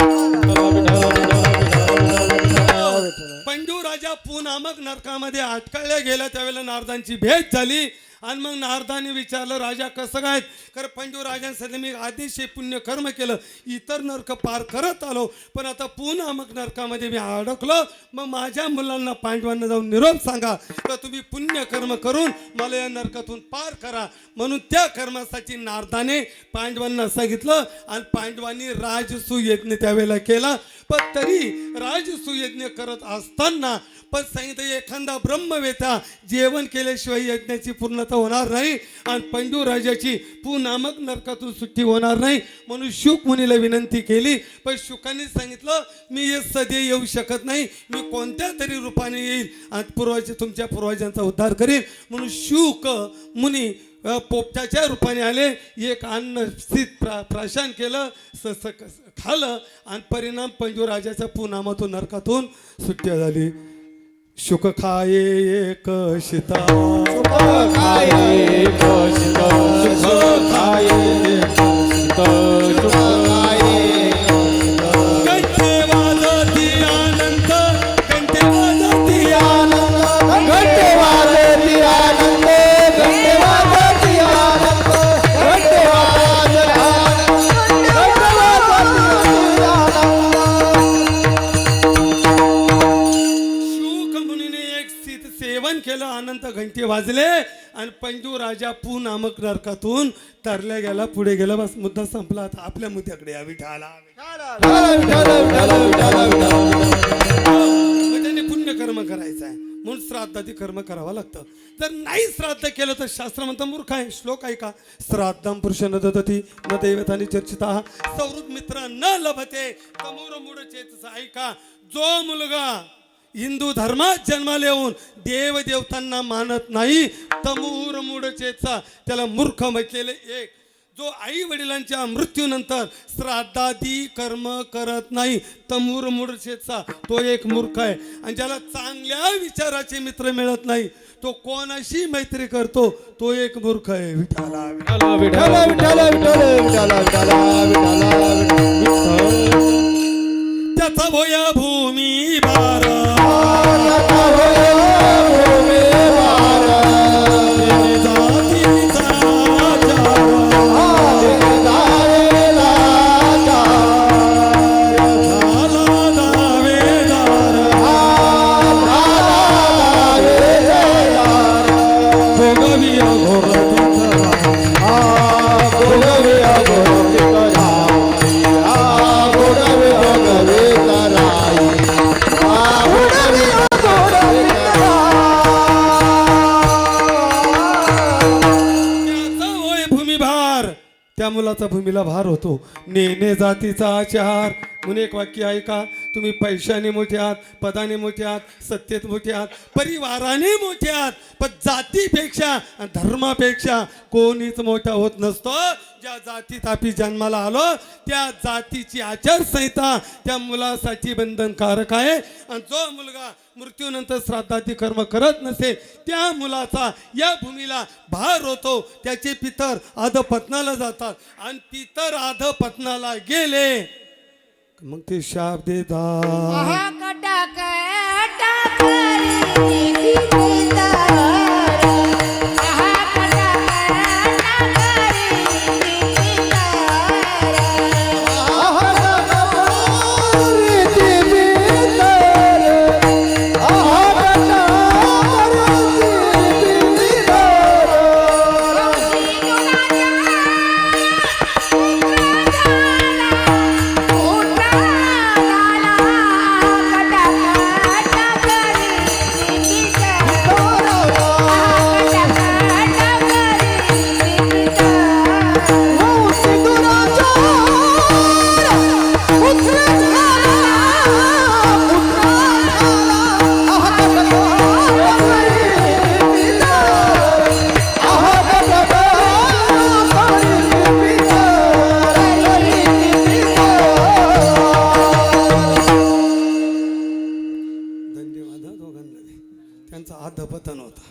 पंडू राजा पू नामक नरकामध्ये अटकळल्या गेला. त्यावेळेला नारदांची भेट झाली आणि मग नारदाने विचारलं, राजा कसं काय? कारण पंडू राजांसाठी मी अतिशय पुण्य कर्म केलं, इतर नरक पार करत आलो, पण आता पू नामक नरकामध्ये मी अडकलो. मग माझ्या मुलांना पांडवांना जाऊन निरोप सांगा तर तुम्ही पुण्य कर्म करून मला या नरकातून पार करा. म्हणून त्या कर्मासाठी नारदाने पांडवांना सांगितलं आणि पांडवांनी राजसूयज्ञ त्यावेळेला केला. पण तरी राजसूयज्ञ करत असताना पण सांगितलं, एखादा ब्रह्मवेता जेवण केल्याशिवाय यज्ञाची पूर्णता होणार नाही आणि पंडू राजाची पू नामक नरकातून सुट्टी होणार नाही. म्हणून शुक मुनीला विनंती केली. पण शुकांनी सांगितलं, मी हे सध्या येऊ शकत नाही, मी कोणत्या तरी रूपाने येईल आणि तुमच्या पूर्वजांचा उद्धार करील. म्हणून शुक मुनी पोपटाच्या रूपाने आले. एक अन्न शीत प्राशन केलं, खाल्लं आणि परिणाम पंडू राजाच्या पू नामातून नरकातून सुट्टी झाली. शुक खाये एक शिता, शुक खाये एक शिता, शुक खाये एक शिता, शुक खाये एक शिता. घंटे वाजती आनंद, घंटे वाजती आनंद, घंटे वाजती आनंद, घंटे वाजती आनंद, घंटे वाजती आनंद, घंटे वाजती आनंद. शुक मुनीने एक शीत सेवन केलं, अनंत घंटे वाजले आणि पंडू राजा पू नामक नरकातून तरल्या गेला, पुढे गेला. बस मुद्दा संपला. आता आपल्या मुद्द्याकडे या विठाला. त्याने पुण्यकर्म करायचं आहे म्हणून श्राद्धादी कर्म करावं लागतं. जर नाही श्राद्ध केलं तर शास्त्र म्हणतं मूर्ख आहे. श्लोक आहे का? श्राद्धम पुरुष न ददती न दैवतानी चर्चिता सौहृद मित्र न लभते तमूर मूढ चेतस. ऐका, जो मुलगा हिंदू धर्मात जन्माला येऊन देव देवतांना मानत नाही, तमूर मूढ चेतसा, त्याला मूर्ख म्हटलेले. एक जो आई वडिलांच्या मृत्यूनंतर श्राद्धादी कर्म करत नाही, तमूर मूढचेतसा, तो एक मूर्ख आहे. आणि ज्याला चांगल्या विचाराचे मित्र मिळत नाही, तो कोणाशी मैत्री करतो, तो एक मूर्ख आहे. विठाला विठाला विठाला विठाला विठाला विठाला विठाला. त्याचा भोया भूमी बारा, त्या मुलाचा भूमीला भार होतो. नेने जातीचा आचार म्हणून एक वाक्य आहे का? तुम्ही पैशाने मोठे आहात, पदाने मोठे आहात, सत्तेत मोठे आहात, परिवाराने मोठे आहात, पण जातीपेक्षा धर्मापेक्षा कोणीच मोठा होत नसतो. ज्या जातीत आपली जन्माला आलो त्या जातीची आचारसंहिता त्या मुलासाठी बंधनकारक आहे. आणि जो मुलगा मृत्यूनंतर श्राद्धादी कर्म करत नसेल त्या मुलाचा या भूमीला भार होतो. त्याचे पितर अधपतनाला जातात आणि पितर अधपतनाला गेले मग ते शाप देतात. कटा कटा पितरांचा अधपतन होता.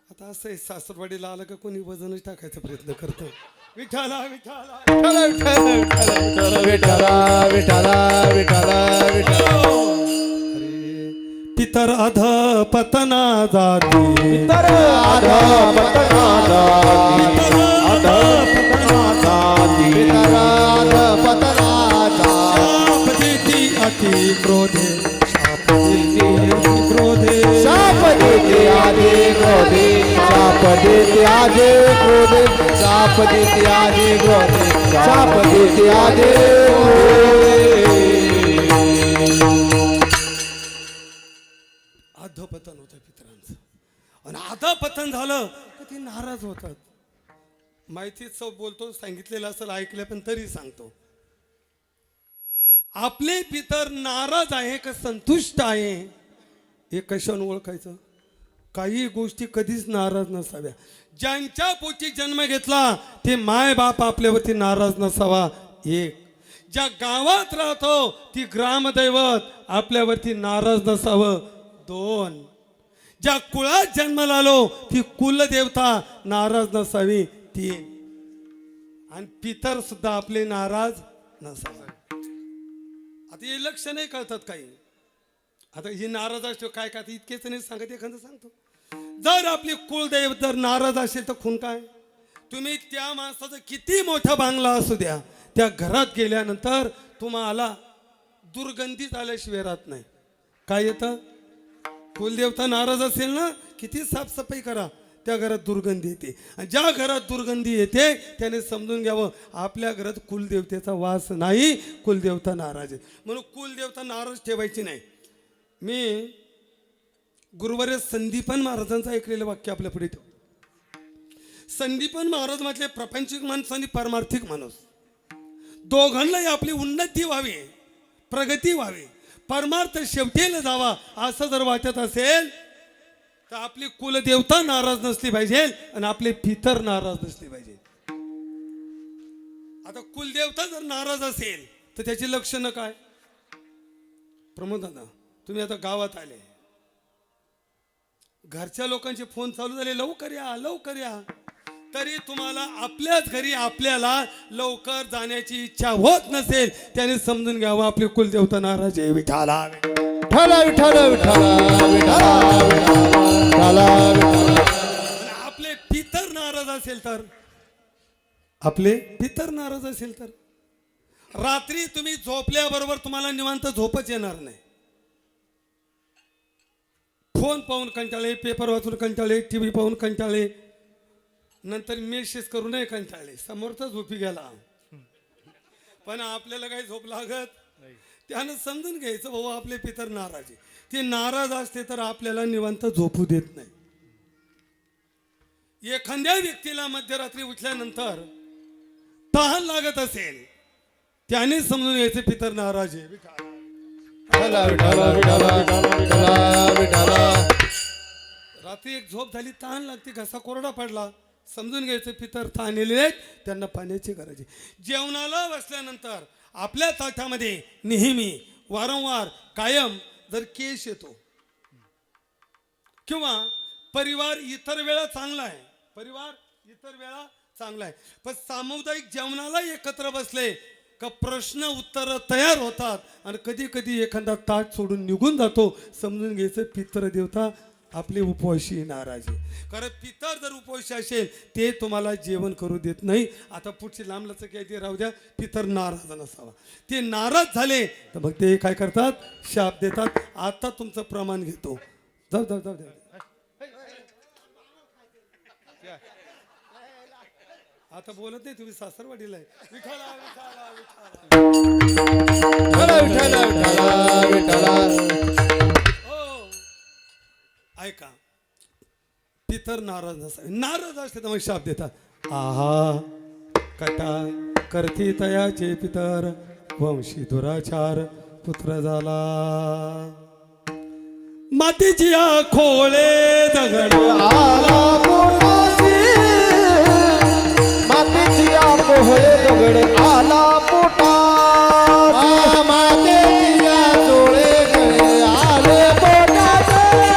आता असं आहे, सासरवाडीला आलं का कोणी वजनच टाकायचा प्रयत्न करतं. विठाला विठाला विठाला विठाला विठाला विठाला पितर अधपतना जाती तर आधा पतना जाती अधपतना जाती तर आधा पतना जाती शाप देती अति क्रोधे शाप देती अति क्रोधे शाप देते आधे क्रोधे शाप देते आधे क्रोधे शाप देते आधे क्रोधे शाप देते आधे अधपतन होतं पितरांचं. आणि अधपतन झालं तर ते नाराज होतात. माहितीच बोलतो, सांगितलेलं असेल, ऐकलं, पण तरी सांगतो. आपले पितर नाराज आहे का संतुष्ट आहे हे कशाने ओळखायचं? काही गोष्टी कधीच नाराज नसाव्या. ज्यांच्या पोटी जन्म घेतला ते माय बाप आपल्यावरती नाराज नसावा. एक, ज्या गावात राहतो ती ग्रामदैवत आपल्यावरती नाराज नसावं. दोन, ज्या कुळात जन्माला आलो ती कुलदेवता नाराज नसावी. तीन, आणि पितर सुद्धा आपले नाराज नसावे. आता हे लक्ष नाही कळतात काही. आता ही नाराज असतो काय काय इतकेच नाही सांगत, एखादं सांगतो. जर आपली कुलदैव जर नाराज असेल तर खून काय? तुम्ही त्या माणसाचा किती मोठा बांगला असू द्या, त्या घरात गेल्यानंतर तुम्हाला दुर्गंधी झाल्याशिवाय राहत नाही. काय येतं? कुलदेवता नाराज असेल ना, किती साफसफाई करा, त्या घरात दुर्गंधी येते. आणि ज्या घरात दुर्गंधी येते त्याने समजून घ्यावं आपल्या घरात कुलदेवतेचा वास नाही, कुलदेवता नाराज आहे. म्हणून कुलदेवता नाराज ठेवायची नाही. मी गुरुवर्य संदीपन महाराजांचं ऐकलेलं वाक्य आपल्या पुढे ठेव. संदीपन महाराज म्हटले प्रापंचिक माणूस आणि पारमार्थिक माणूस दोघांनाही आपली उन्नती व्हावी, प्रगती व्हावी, परमार्थ शेवटीला जावा असं जर वाटत असेल तर आपली कुलदेवता नाराज नसली पाहिजे आणि आपले पितर नाराज नसले पाहिजे. आता कुलदेवता जर नाराज असेल तर त्याची लक्षणं काय? प्रमोद दादा, तुम्ही आता गावात आले, घरच्या लोकांचे फोन चालू झाले, लवकर या लवकर या, तरी तुम्हाला आपल्याच घरी आपल्याला लवकर जाण्याची इच्छा होत नसेल, त्याने समजून घ्यावं आपली कुलदेवता नाराज आहे. विठाला विठाला विठाला विठाला विठाला विठाला. आपले पितर नाराज असेल तर, आपले पितर नाराज असेल तर रात्री तुम्ही झोपल्याबरोबर तुम्हाला निवांत झोपच येणार नाही. फोन पाहून कंटाळे, पेपर वाचून कंटाळे, टीव्ही पाहून कंटाळे, नंतर मेसेज करू नये कंटाळे, समोरचा झोपी गेला. पण आपल्याला काही झोप लागत त्यानं समजून घ्यायचं भाऊ आपले पितर नाराज आहे. ते नाराज असते तर आपल्याला निवांत झोपू देत नाही. एखाद्या व्यक्तीला मध्यरात्री उठल्यानंतर तहान लागत असेल त्याने समजून घ्यायचे पितर नाराज आहे. विठाला विठाला विठाला विठाला विठाला. रात्री एक झोप झाली, तहान लागते, घसा कोरडा पडला, समजून घ्यायचं पितर तहानलेले आहेत, त्यांना पाण्याची गरज आहे. जेवणाला बसल्यानंतर आपल्या ताटामध्ये नेहमी वारंवार कायम जर केश येतो किंवा परिवार इतर वेळा चांगला आहे, परिवार इतर वेळा चांगला आहे, पण सामुदायिक जेवणाला एकत्र बसले का प्रश्न उत्तर तयार होतात आणि कधी कधी एखादा ताट सोडून निघून जातो. समजून घ्यायचं पितर देवता आपले उपवाशी नाराज आहे. कारण पितर जर उपवाशी असेल ते तुम्हाला जेवण करू देत नाही. आता पुढची लांबलचं काय ते राहू द्या, पितर नाराज नसावा. ते नाराज झाले तर मग ते काय करतात, शाप देतात. आता तुमचं प्रमाण घेतो, जाऊ जाऊ जाऊ द्या. आता बोलत नाही, तुम्ही सासरवाडीला आहे. विठाला विठाला विठाला विठाला विठाला. हो, ऐका, पितर नाराज नसावे. नाराज असले तर मग शाप देतात. आहा कटा करती तयाचे पितर, वंशी दुराचार पुत्र झाला. मातीची खोळे दगड आला पोटासी मातीची आपोहळे दगड आला पोटासी मातीच्या चोळे गळे आले पोटासी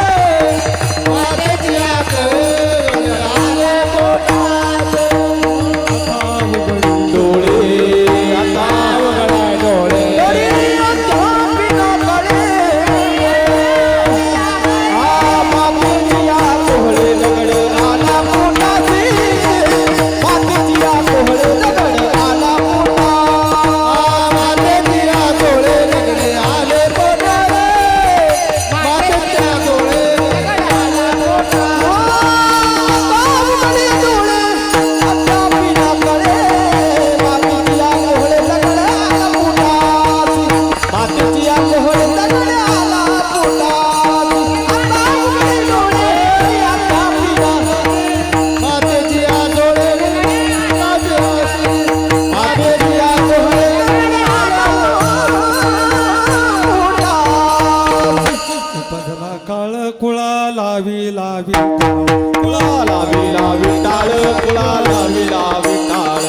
विला विठ्ठल कुळाला विला विठाळ कुळाला विला विठाळ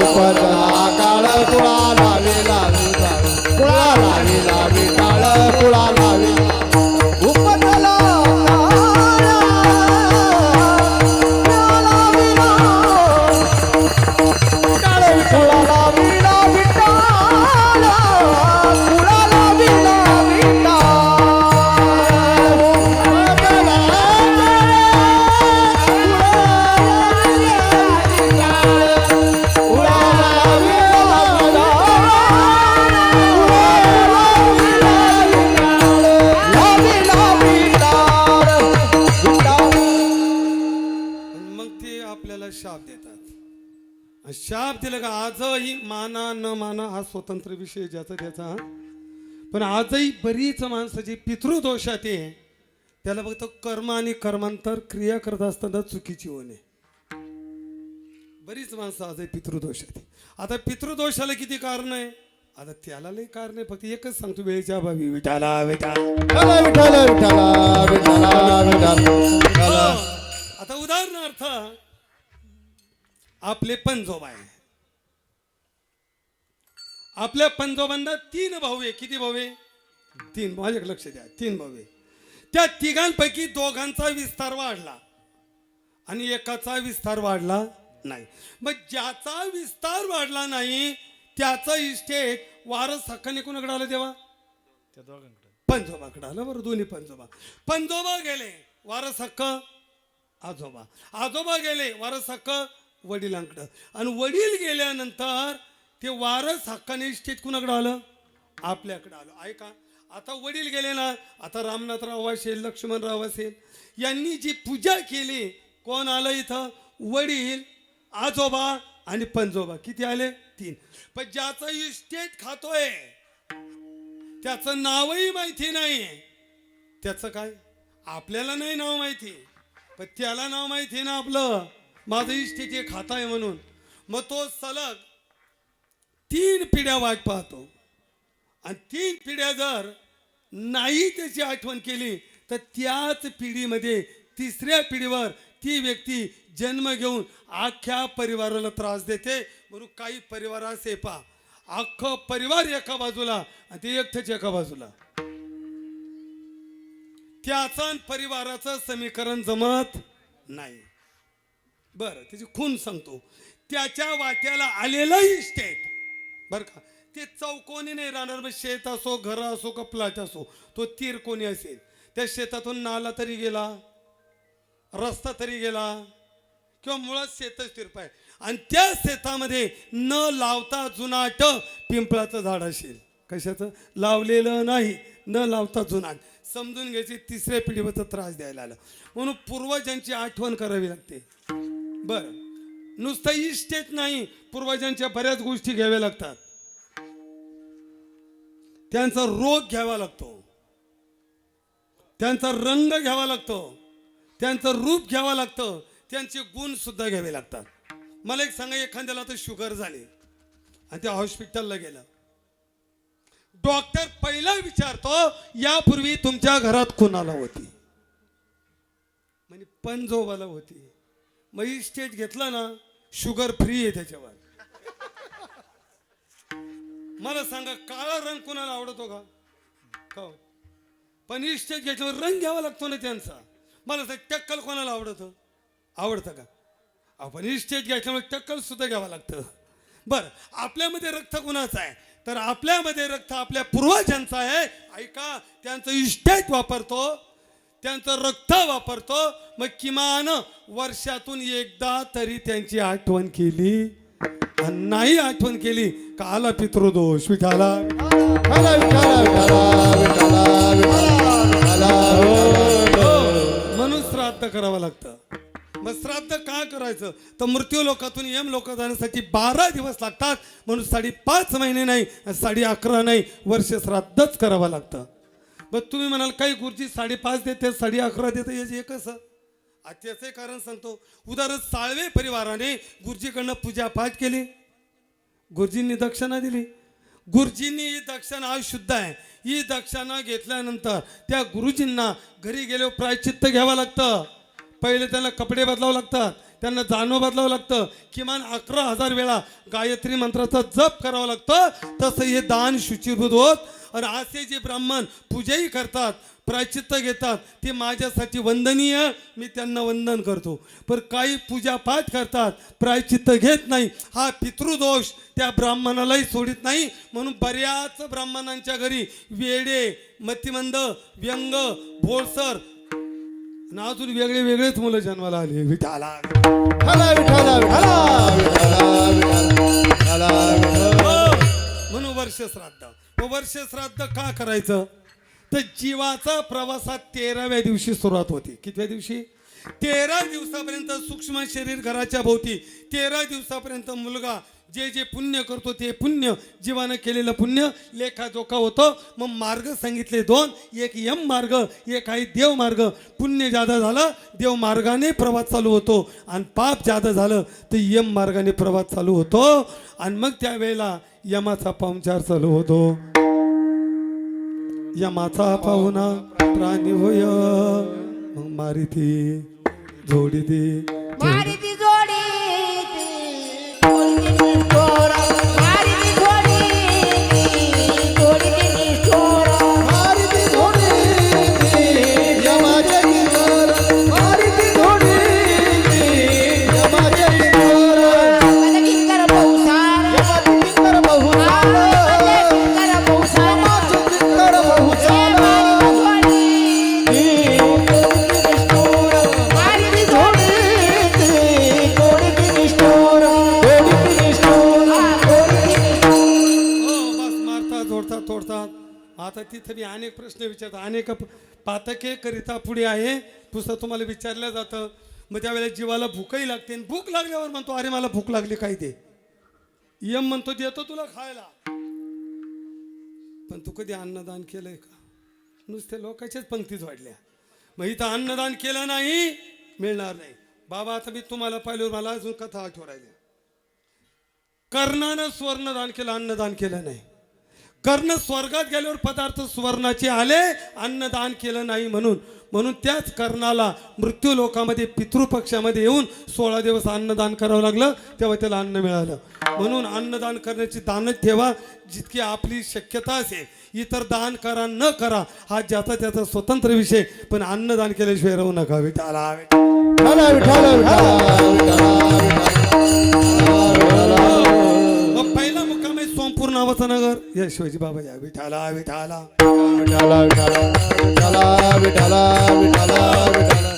उपदला काळ कुळाला विला विठाळ कुळाला विला विठाळ कुळाला विला उपदला कुळाला विला विठाळ कुळाला विला मग ते आपल्याला शाप देतात. आणि शाप दिलं का आजही माना न माना हा स्वतंत्र विषय ज्याचा त्याचा हा. पण आजही बरीच माणसाची पितृदोषात आहे त्याला फक्त कर्म आणि कर्मांतर क्रिया करत असताना चुकीची होणे. बरीच माणसं आजही पितृदोषात आहे. आता पितृदोषाला किती कारण आहे? आता त्याला लई कारण आहे, फक्त एकच सांगतो वेळेच्या अभावी विठाला विठाला. विठाल विठाला विठाला विठाल. आता उदाहरणार्थ आपले पंजोबा आहे. आपल्या पंजोबांना 3 भाऊ आहे. किती भाऊ आहे? 3. माझ्याकडे लक्ष द्या. 3 भाऊ आहे. त्या तिघांपैकी दोघांचा विस्तार वाढला आणि एकाचा विस्तार वाढला नाही. मग ज्याचा विस्तार वाढला नाही त्याचा इस्टेट वारस हक्काने कोणाकडे आलं तेव्हा? त्या दोघांकडे पंजोबाकडे आलं. बरं, दोन्ही पंजोबा गेले वारस हक्क आजोबा, आजोबा गेले वारस हक्क वडिलांकडं, आणि वडील गेल्यानंतर ते वारस हक्काने इस्टेट कुणाकडे आलं? आपल्याकडे आलं. ऐका, आता वडील गेले ना, आता रामनाथराव असेल, लक्ष्मणराव असेल, यांनी जी पूजा केली, कोण आलं इथं? वडील, आजोबा आणि पंजोबा. किती आले? 3. पण ज्याचं इस्टेट खातोय त्याचं नावही माहिती नाही. त्याचं काय? आपल्याला नाही नाव माहिती, पण त्याला नाव माहिती ना आपलं, माझं इस्टेट हे खाता आहे म्हणून. मग तो सलग 3 पिढ्या वाट पाहतो, आणि 3 पिढ्या जर नाही त्याची आठवण केली तर त्याच पिढीमध्ये 3ऱ्या पिढीवर ती व्यक्ती जन्म घेऊन अख्ख्या परिवाराला त्रास देते. म्हणून काही परिवार असे पा, अख्खं परिवार एका बाजूला आणि ते एकटंच एका बाजूला, त्याचं आणि परिवाराचं समीकरण जमत नाही. बरं, त्याची खून सांगतो. त्याच्या वाट्याला आलेलं इस्टेट बरं का, ते चौकोनी नाही राहणार. मग शेत असो, घर असो का प्लॉट असो, तो तिरकोणी असेल. त्या शेतातून नाला तरी गेला, रस्ता तरी गेला, किंवा मुळात शेतच तिरपाय, आणि त्या शेतामध्ये न लावता जुनाट पिंपळाचं झाड असेल. कशाचं? लावलेलं नाही, न लावता जुनाट. समजून घ्यायची 3ऱ्या पिढीवर त्रास द्यायला आला. म्हणून पूर्वजांची आठवण करावी लागते. बरं, नुसतं इस्टेट नाही, पूर्वजांच्या बऱ्याच गोष्टी घ्याव्या लागतात. त्यांचा रोग घ्यावा लागतो, त्यांचा रंग घ्यावा लागतो, त्यांचं रूप घ्यावं लागतं, त्यांचे गुण सुद्धा घ्यावे लागतात. मला एक सांगा, एखाद्याला तर शुगर झाली आणि त्या हॉस्पिटलला गेला, डॉक्टर पहिला विचारतो यापूर्वी तुमच्या घरात कोणाला होती? म्हणजे पंजोबाला होती. मग इस्टेट घेतला ना, शुगर फ्री आहे त्याच्यावर. मला सांगा, काळा रंग कोणाला आवडतो का? हो, पण इस्टेट घेतल्यावर रंग घ्यावा लागतो ना त्यांचा. मला सांग, टक्कल कोणाला आवडतं? आवडतं का? आपण इस्टेट घेतल्यामुळे टक्कल सुद्धा घ्यावं लागतं. बरं, आपल्यामध्ये रक्त कुणाचं आहे? तर आपल्यामध्ये रक्त आपल्या पूर्वजांचं आहे. ऐका, त्यांचं इस्टेट वापरतो, त्यांचं रक्त वापरतो. मग किमान वर्षातून एकदा तरी त्यांची आठवण केली, आणि नाही आठवण केली का आला पितृदोष. विठाला म्हणून श्राद्ध करावं लागतं. मग श्राद्ध का करायचं? तर मृत्यू लोकातून यम लोकात जाण्यासाठी 12 दिवस लागतात. म्हणून 5.5 महिने नाही, 11.5 नाही, वर्ष श्राद्धच करावं लागतं. मग तुम्ही म्हणाल काही गुरुजी 5.5 देते, 11.5 देते, याचे एकच. त्याचे कारण सांगतो. उदाहरण, साळवे परिवाराने गुरुजीकडनं पूजा पाठ केली, गुरुजींनी दक्षिणा दिली. गुरुजींनी ही दक्षिणा आज शुद्ध आहे, ही दक्षिणा घेतल्यानंतर त्या गुरुजींना घरी गेल्यावर प्रायश्चित्त घ्यावं लागतं. पहिले त्यांना कपडे बदलावं लागतात, त्यांना जाणव बदलावं लागतं, किमान 11,000 वेळा गायत्री मंत्राचा जप करावा लागतं. तसं हे दान शुचिर्भूत होत. आणि असे जे ब्राह्मण पूजाही करतात, प्रायश्चित्त घेतात, ते माझ्यासाठी वंदनीय, मी त्यांना वंदन करतो. पण काही पूजापाठ करतात, प्रायश्चित्त घेत नाही, हा पितृदोष त्या ब्राह्मणालाही सोडित नाही. म्हणून बऱ्याच ब्राह्मणांच्या घरी वेडे, मतिमंद, व्यंग, भोळसर आणि अजून वेगळे वेगळेच मुलं जन्माला आले. विठाला म्हणून वर्ष श्राद्ध. वर्ष श्राद्ध का करायचं? तर जीवाचा प्रवासात 13व्या दिवशी सुरुवात होती. कितव्या दिवशी? 13 दिवसापर्यंत सूक्ष्म शरीर घराच्या भोवती, 13 दिवसापर्यंत मुलगा जे जे पुण्य करतो ते पुण्य, जीवानं केलेलं पुण्य लेखाजोखा होतं. मग मार्ग सांगितले 2, एक यम मार्ग, एक आहे देव मार्ग. पुण्य जादा झालं देव मार्गाने प्रवास चालू होतो, आणि पाप जादा झालं तर यम मार्गाने प्रवास चालू होतो. आणि मग त्यावेळेला यमाचा पाहुणचार चालू होतो. यमाचा पाहुणा प्राणी होय, मग मारिती जोडी दे, मारिती जोडी निष्ठोरा, मारिती जोडी निष्ठोरा, मारिती जोडी यमाच्या किनार, मारिती जोडी यमाच्या किनार. मला किंकर बहुसार, यमाची किंकर बहुसार, मला किंकर बहुसार, यमाची किंकर बहुसार. मारिती जोडी तोडतात. आता तिथे मी अनेक प्रश्न विचारतो, अनेक पातके करिता पुढे आहे पुस्तक तुम्हाला विचारलं जातं. मग त्यावेळेला जीवाला भूकही लागते, आणि भूक लागल्यावर म्हणतो अरे मला भूक लागली काय दे. यम म्हणतो देतो तुला खायला. पण तू कधी अन्नदान केलंय का? नुसते लोकांच्याच पंक्तीच वाढल्या. मग इथं अन्नदान केलं नाही मिळणार नाही. बाबा आता मी तुम्हाला पाहिल्यावर मला अजून कथा आठवण राहिल्या. कर्णानं स्वर्णदान केलं, अन्नदान केलं नाही. कर्ण स्वर्गात गेल्यावर पदार्थ सुवर्णाचे आले, अन्नदान केलं नाही. म्हणून त्याच कर्णाला मृत्यू लोकामध्ये पितृपक्षामध्ये येऊन 16 दिवस अन्नदान करावं लागलं, तेव्हा त्याला अन्न मिळालं. म्हणून अन्नदान करण्याची दानच ठेवा जितकी आपली शक्यता असेल. इतर दान करा न करा हा ज्याचा त्याचा स्वतंत्र विषय, पण अन्नदान केल्याशिवाय राहू नका. विठाला पहिला मुक्काम आहे सोमपूर नावाचा नगर. या शिवाजी बाबा या. विठाला विठाला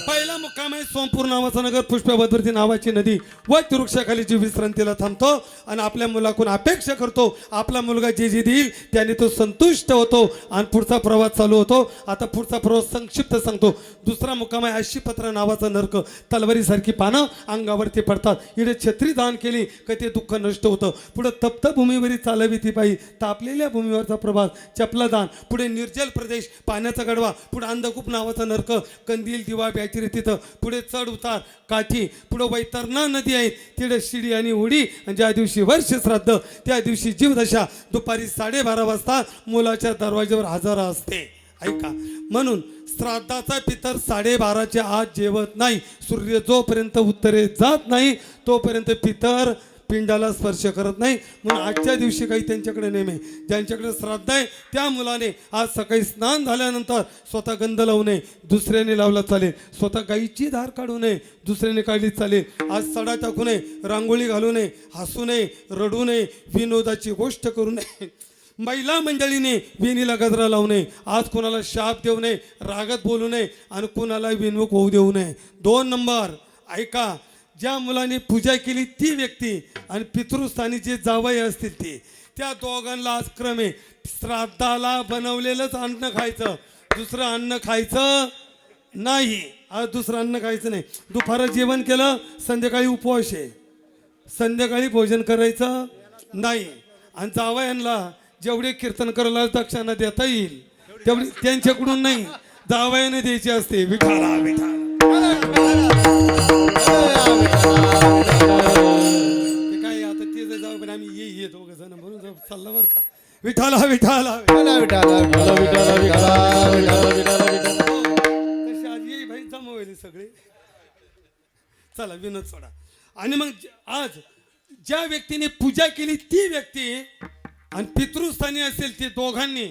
पहिला मुक्काम आहे सोमपूर नावाचा नगर. पुष्पभद्रती नावाची नदी व वृक्षाखाली जी विश्रांतीला थांबतो आणि आपल्या मुलाकडून अपेक्षा करतो, आपला मुलगा जे जे देईल त्याने तो संतुष्ट होतो आणि पुढचा प्रवास चालू होतो. आता पुढचा प्रवास संक्षिप्त सांगतो. दुसरा मुक्काम आहे अशीपत्र नावाचा नरक. तलवारीसारखी पानं अंगावरती पडतात. इकडे छत्री दान केली का ते दुःख नष्ट होतं. पुढे तप्त भूमीवरी चालवी ती बाई, तापलेल्या भूमीवरचा प्रवास, चपला दान. पुढे निर्जल प्रदेश, पाण्याचा गडवा. पुढे अंधकूप नावाचा नरक, कंदील दिवा बॅटरी तिथं. पुढे चढ उतार काठी. पुढे वैतरणा नदी आहे, तिथे शिडी आणि उडी. आणि ज्या दिवशी वर्ष श्राद्ध त्या दिवशी जीवदशा दुपारी 12:30 वाजता मुलाच्या दरवाज्यावर हजर असते. ऐका, म्हणून श्राद्धाचा पितर 12:30च्या आत जेवत नाही. सूर्य जोपर्यंत उत्तरेत जात नाही तोपर्यंत पितर पिंडाला स्पर्श करत नाही. म्हणून आजच्या दिवशी काही त्यांच्याकडे नेम आहे. ज्यांच्याकडे श्राद्ध आहे त्या मुलाने आज सकाळी स्नान झाल्यानंतर स्वतः गंध लावू नये, दुसऱ्याने लावला चालेल. स्वतः गाईची धार काढू नये, दुसऱ्याने काढली चालेल. आज सडा टाकू नये, रांगोळी घालू नये, हसू नये, रडू नये, विनोदाची गोष्ट करू नये. महिला मंडळीने विणीला गजरा लावू नये. आज कोणाला शाप देऊ नये, रागत बोलू नये आणि कोणाला विनमुख होऊ देऊ नये. 2 नंबर ऐका, ज्या मुलाने पूजा केली ती व्यक्ती आणि पितृस्थानी जे जावई असतील ते, त्या दोघांना आज क्रमे श्राद्धाला बनवलेलंच अन्न खायचं, दुसरं अन्न खायचं नाही. आज दुसरं अन्न खायचं नाही. दुपारं जेवण केलं, संध्याकाळी उपवास आहे, संध्याकाळी भोजन करायचं नाही. आणि जावयांना जेवढे कीर्तन करायला दक्षिणा देता येईल तेवढी त्यांच्याकडून नाही, जावयाने द्यायची असते. विठाला विठाला काय आता ते जाऊ पण आम्ही ये दोघं जण म्हणून चाललं बरं का. विठाला विठाला विठाला विठाला विठाला विठाला विठाला विठाला विठाला. तशी आज ये भाई जमवले सगळे. चला विनोद सोडा. आणि मग आज ज्या व्यक्तीने पूजा केली ती व्यक्ती आणि पितृस्थानी असेल ते दोघांनी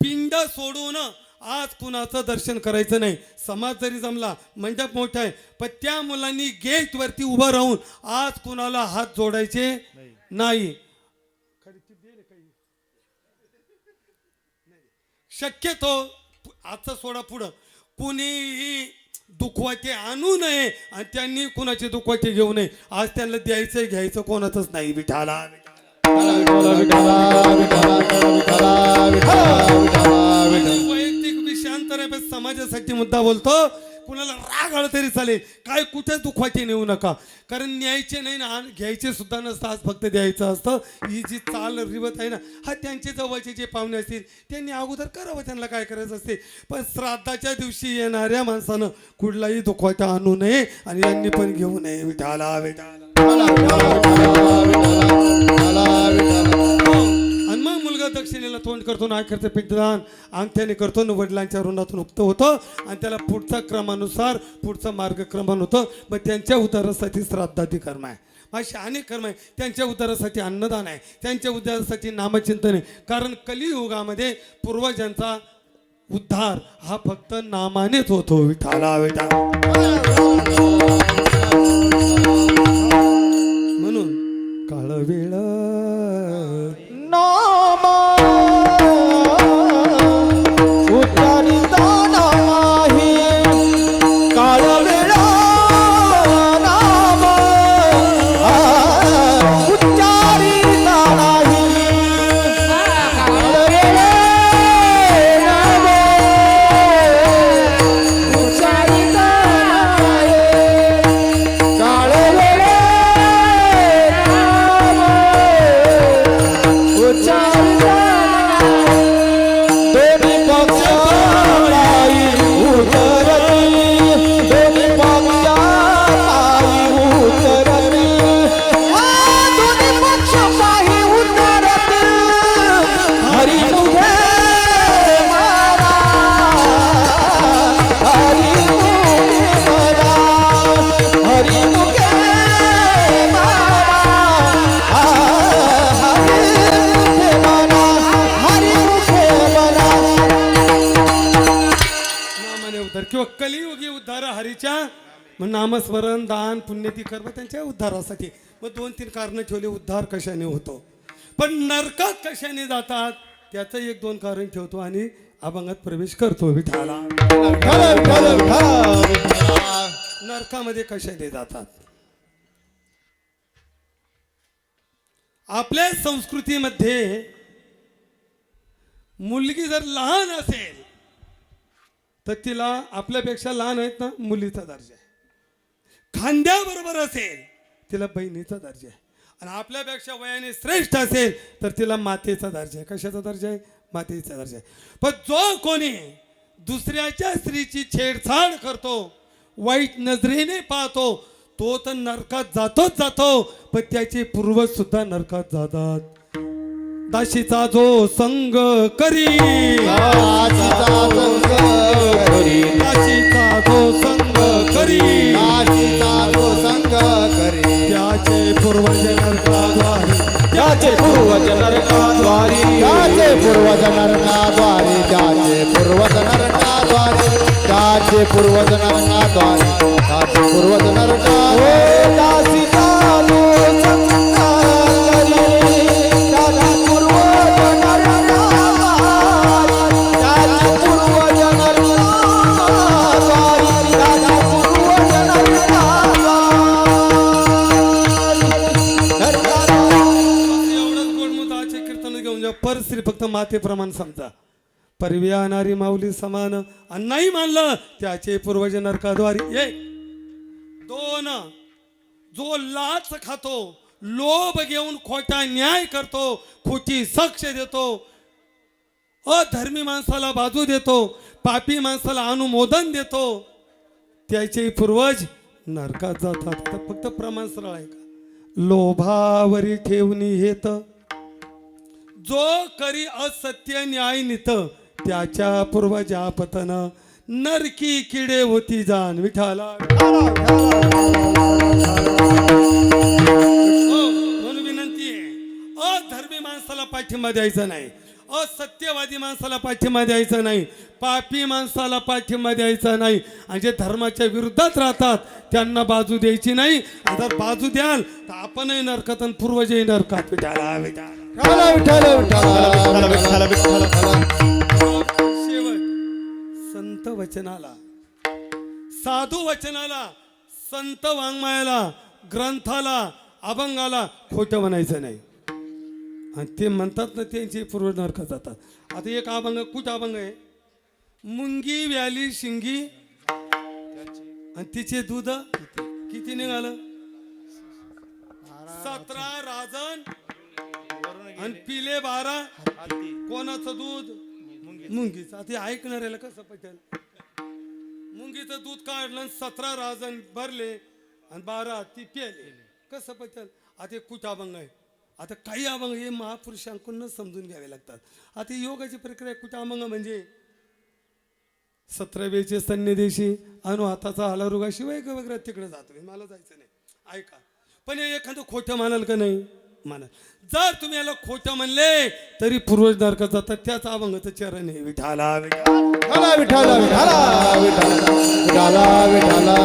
पिंड सोडून आज कुणाचं दर्शन करायचं नाही. समाज जरी जमला मंडप मोठा आहे पण त्या मुलांनी गेट वरती उभं राहून आज कुणाला हात जोडायचे नाही. शक्यतो आजचा सोडा पुढं कुणीही दुखवाटे आणू नये आणि त्यांनी कुणाचे दुखवाटे घेऊ नये. आज त्यांना द्यायचं घ्यायचं कोणाचंच नाही. विठाला वैयक्तिक विषयांतर आहे पण समाजासाठी मुद्दा बोलतो. कुणाला राग आला तरी चालेल काय कुठेच दुखवाटे नेऊ नका. कारण न्यायचे नाही ना घ्यायचे सुद्धा नसतं. आज फक्त द्यायचं असतं. ही जी चाल रिवत आहे ना हा त्यांचे जवळचे जे पाहुणे असतील त्यांनी अगोदर करावं. त्यांना काय करायचं असते. पण श्राद्धाच्या दिवशी येणाऱ्या माणसानं कुठलाही दुखवाटा आणू नये आणि यांनी पण घेऊ नये. विठाला विठाला. आणि मग मुलगा दक्षिणेला तोंड करतो ना करतं पिंडदान अंगठ्याने करतो ना वडिलांच्या ऋणातून उक्त होतं आणि त्याला पुढचा क्रमानुसार पुढचा मार्गक्रमण होतं. मग त्यांच्या उद्धारासाठी श्राद्धादी कर्म आहे. असे अनेक कर्म आहे. त्यांच्या उद्धारासाठी अन्नदान आहे. त्यांच्या उद्धारासाठी नामचिंतन आहे. कारण कलियुगामध्ये पूर्वजांचा उद्धार हा फक्त नामानेच होतो. विठाला विठाला. म्हणून काळ वेळ नाम उच्चारिता नाही काळ वेळ नाम उच्चारिता नाही काळ वेळ नाम उच्चारिता नाही काळ वेळ किंवा कलियुगी उद्धार हरीच्या मग नामस्मरण दान पुण्यती कर्म त्यांच्या उद्धारासाठी. मग 2-3 कारणं ठेवले उद्धार कशाने होतो. पण नरकात कशाने जातात त्याचं 1-2 कारण ठेवतो आणि अभंगात प्रवेश करतो. विठाला नरकामध्ये कशाने जातात. आपल्या संस्कृतीमध्ये मुलगी जर लहान असेल तर तिला आपल्यापेक्षा लहान आहेत ना मुलीचा दर्जा आहे. खांद्याबरोबर असेल तिला बहिणीचा दर्जा आहे. आणि आपल्यापेक्षा वयाने श्रेष्ठ असेल तर तिला मातेचा दर्जा आहे. कशाचा दर्जा आहे. मातेचा दर्जा आहे. पण जो कोणी दुसऱ्याच्या स्त्रीची छेडछाड करतो वाईट नजरेने पाहतो तो तर नरकात जातोच जातो. पण त्याचे पूर्वज सुद्धा नरकात जातात. दाशीचा जो संग करी दाशीचा जो संग करी त्याचे पूर्वज नरकाद्वारी त्याचे पूर्वज नरकाद्वारी त्याचे पूर्वज नरकाद्वारी त्याचे पूर्वज नरकाद्वारी त्याचे पूर्वज नरकाद्वारी त्याचे पूर्वज नरकाद्वारी दासीचा जो संग परश्री फक्त माते प्रमाण समजा. परवी आणणारी माऊली समान आणि नाही मानलं त्याचे पूर्वज नरकाद्वारी. 1 2 जो लाच खातो लोभ घेऊन खोटा न्याय करतो खोटी साक्ष देतो अधर्मी माणसाला बाजू देतो पापी माणसाला अनुमोदन देतो त्याचे पूर्वज नरकात जातात. तर फक्त प्रमाण सरळ आहे का. लोभावरी ठेवणी हेत जो करी असत्य न्याय नित त्याच्या पूर्वजा पतन नरकी किडे होती जाण विठाला म्हणून विनंती आहे अधर्मी माणसाला पाठिंबा द्यायचा नाही असत्यवादी माणसाला पाठिंबा द्यायचा नाही पापी माणसाला पाठिंबा द्यायचा नाही आणि जे धर्माच्या विरुद्धात राहतात त्यांना बाजू द्यायची नाही आणि जर बाजू द्याल तर आपणही नरकात आणि पूर्वजही नरकात विठाला विठाला शेवट संत वचनाला साधू वचनाला संत वाङ्मयाला ग्रंथाला अभंगाला खोटं म्हणायचं नाही आणि ते म्हणतात ना त्यांचे पूर्वज नरकात जातात आता एक अभंग कुठं अभंग आहे मुंगी व्याली शिंगी आणि तिचे दूध किती निघालं 17 राजन आणि पिले 12 कोणाचं दूध मुंगीचं आता ऐकणाऱ्याला कसं पटेल मुंगीचं दूध काढलं 17 राजन भरले आणि 12 ती प्याले कसं पटेल आता एक कुठं अभंग आहे आता काही अभंग हे महापुरुषांकडून समजून घ्यावे लागतात आता योगाची प्रक्रिया कुठं अभंग म्हणजे 17वेचे सन्निदेशी अनु हाताचा हलारुगाशिवाय वगैरे तिकडे जातो मला जायचं नाही ऐका पण हे एखादं खोटं म्हणाल का नाही म्हणाल जर तुम्ही याला खोटं म्हणले तरी पूर्वज नरकात जातात त्याच अभंगाचं चरण आहे विठाला विठाला विठाला विठाला विठाला विठाला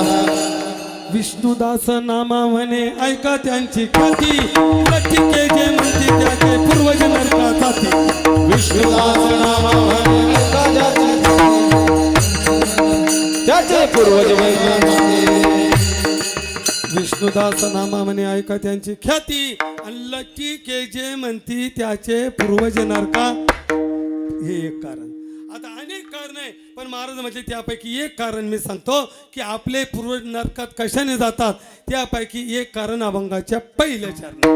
विष्णुदास नामा म्हणे ऐका त्यांची ख्याती प्रत्येके जे म्हणते त्याचे पूर्वज नरकात जाते विष्णुदास नामा म्हणे ऐका त्याचे पूर्वज विष्णुदास नामा म्हणे ऐका त्यांची ख्याती आणि लकी के जे म्हणती त्याचे पूर्वज नरका हे एक कारण आता अनेक कारण आहे पण महाराज म्हटले त्यापैकी एक कारण मी सांगतो की आपले पूर्वज नरकात कशाने जातात त्यापैकी एक कारण अभंगाच्या पहिल्या चरणात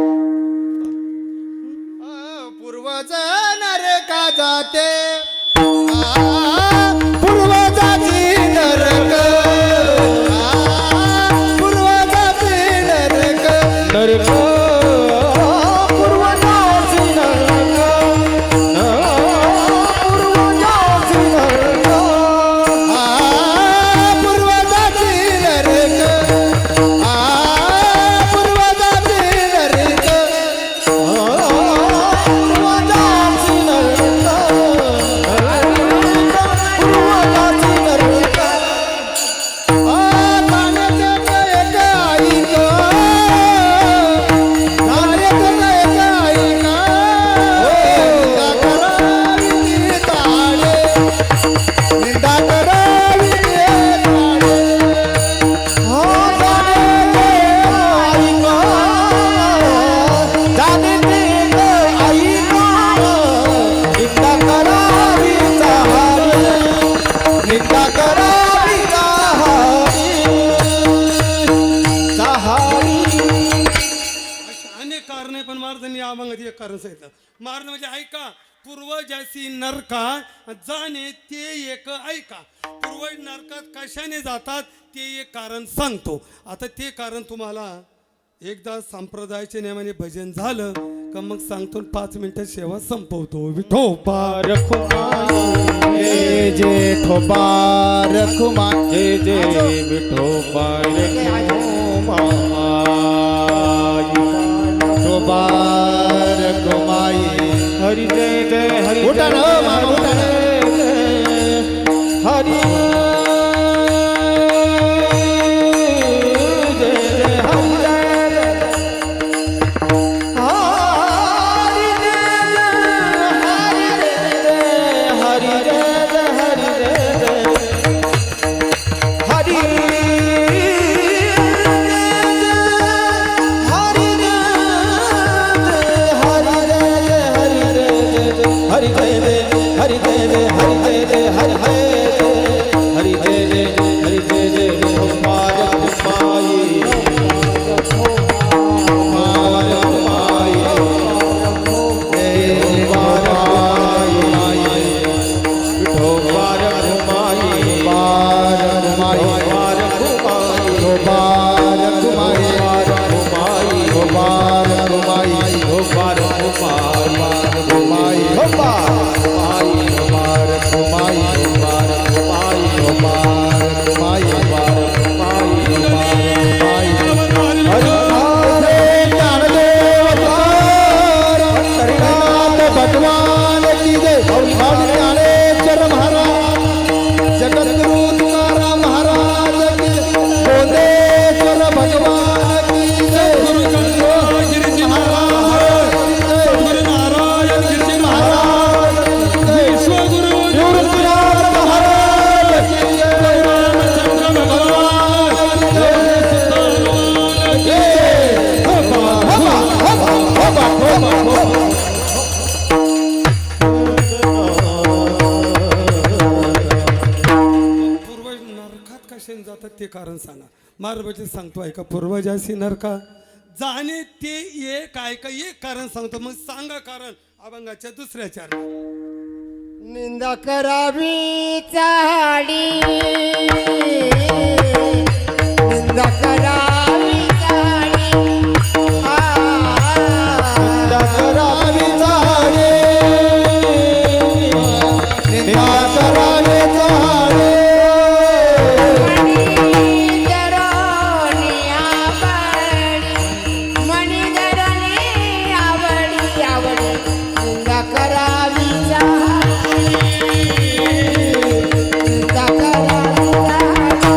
पूर्वज नरका जाते पूर्वजाची नरक पूर्वजाची नरक नरक पूर्वजाची नरक पूर्वजाची नरक पूर्वजाची नरक पूर्वजाची नरक पूर्वजाची कारण सांगितलं मारण म्हणजे ऐका पूर्वजासी नरका जाणे ते एक ऐका पूर्वज नरकात कशाने जातात ते एक कारण सांगतो आता ते कारण तुम्हाला एकदा संप्रदायाच्या नियमाने भजन झालं का मग सांगतो 5 मिनिटं सेवा संपवतो विठोबा जय जय ठोबा रखुमा जय जय विठोबा ठोबा रखुमाई हरि जय जय हरि उठा ना मामा उठा ना हरि हरि कशाने जातात ते कारण सांगा. महाराज सांगतो ऐका. पूर्वजासी नरका जाणे ते एक ऐका. एक कारण सांगतो मग सांगा कारण. अभंगाच्या दुसऱ्या चार. निंदा करावी चाडी, निंदा करावी चाडी, निंदा करावी झाडे, निंदा करावी झाडे. मणिधरणी आवडी आवडी, निंदा करावी चाडी, निंदा करावी चाडी.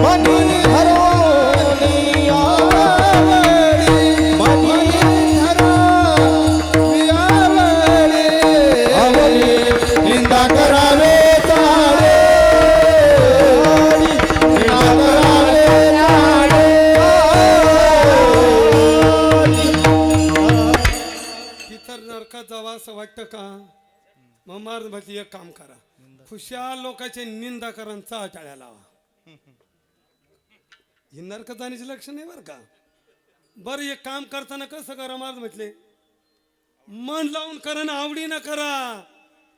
मनी हरवली आवडी, मनी हरवली आवडी. आवडी निंदा करावे झाडे, निंदा करावे झाडे. तिथं नरकात जावं असं वाटतं का? मग महाराज एक काम करा. खुशाल लोकांचे निंदा करांचा टाळ्या लावा. ही नरक जाण्याचे लक्षण आहे बरं का. बरं एक काम करताना कसं करा महाराज म्हटले. मन लावून करा ना आवडीनं करा.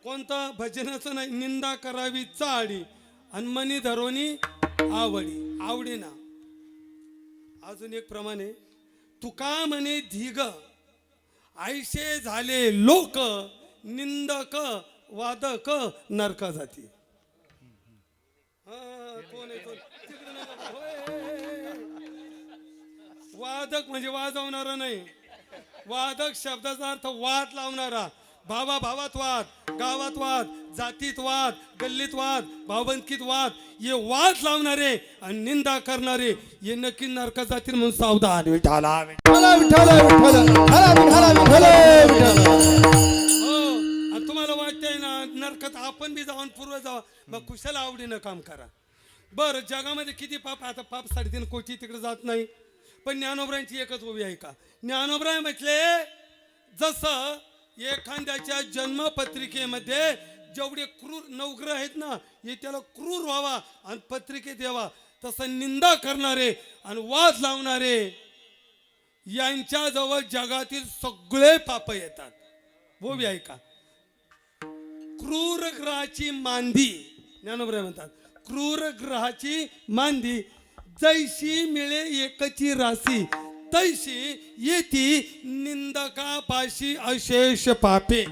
कोणतं भजनाचं नाही. निंदा करावी चाडी आणि मनी धरोनी आवडी आवडीना. अजून एक प्रमाणे तुका म्हणे धीग आयशे झाले लोक निंदक वादक नरका जाती. कोण आहे तो? तिकडे नका. होय. वादक म्हणजे वाजवणारा नाही. वादक शब्दाचा अर्थ वाद लावणारा. भावात वाद, गावात वाद, जातीत वाद, गल्लीत वाद, भावबंदकीत वाद, हे वाद लावणारे आणि निंदा करणारे हे नक्की नरका जातील म्हणून सावधान. विठाला विठ्ठल विठ्ठल विठ्ठल विठ्ठल विठ्ठल. हो. आणि तुम्हाला वाटतंय ना नरकात आपण बी जाऊन पूर्व जावा. मग कुशाला आवडीनं काम करा. बरं जगामध्ये किती पाप. आता पाप 3.5 कोटी तिकडे जात नाही. पण ज्ञानोबरायांची एकच उभी आहे का. ज्ञानोबराय म्हटले जसं एखाद्याच्या जन्मपत्रिकेमध्ये जेवढे क्रूर नवग्रह आहेत ना हे त्याला क्रूर व्हावा आणि पत्रिकेत यावा. तसं निंदा करणारे आणि वाद लावणारे यांच्याजवळ जगातील सगळे पाप येतात. उभी आहे का. क्रूर ग्रहाची मांदी ज्ञानोबराय म्हणतात. क्रूर ग्रहाची मांदी जैशी मिळे एकची राशी तैशी येती निंदकापाशी अशेष पापे.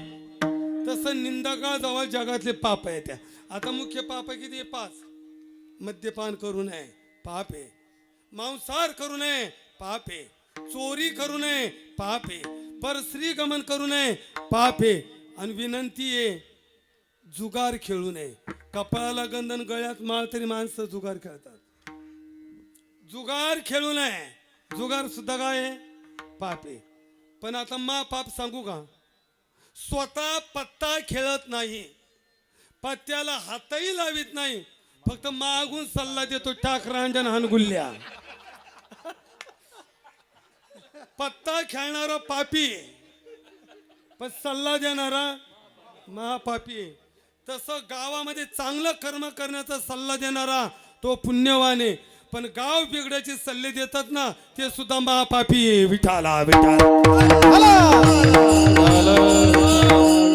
तसं निंदकाजवळ जगातले पाप आहेत. आता मुख्य पाप किती आहे? 5. मद्यपान करू नये पाप आहे. मांसाहार करू नये पाप आहे. चोरी करू नये पाप आहे. परस्त्री गमन करू नये पाप आहे. आणि विनंती आहे जुगार खेळू नये. कपाळाला गंधन गळ्यात माळ तरी माणसं जुगार खेळतात. जुगार खेळू नये. जुगार सुद्धा काय आहे? पाप आहे. पण आता पाप सांगू का. स्वतः पत्ता खेळत नाही. पत्त्याला हातही लावित नाही. फक्त मागून सल्ला देतो टाक रांजण हानगुल्ल्या. पत्ता खेळणारा पापी पण सल्ला देणारा महापापी. तसं गावामध्ये चांगलं कर्म करण्याचा सल्ला देणारा तो पुण्यवान आहे. पण गाव बिघडायचे सल्ले देतात ना ते सुद्धा महापापी आहे. विठाला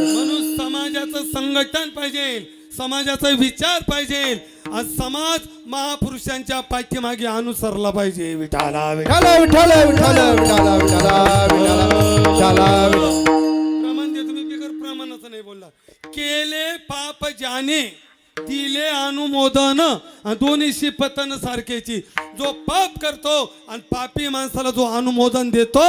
म्हणून समाजाचं संघटन पाहिजे. समाजाचा विचार पाहिजे. आज समाज महापुरुषांच्या पाठीमागे अनुसरला पाहिजे. विठाला विठ्ठल विठ्ठल विठ्ठल विठ्ठल विठ्ठल. प्रमाण दे. तुम्ही बिगर प्रमाणाचं नाही बोलला. केले पाप ज्याने दिले अनुमोदन दोन्हीशी पतन सारखेची. जो पाप करतो आणि पापी माणसाला जो अनुमोदन देतो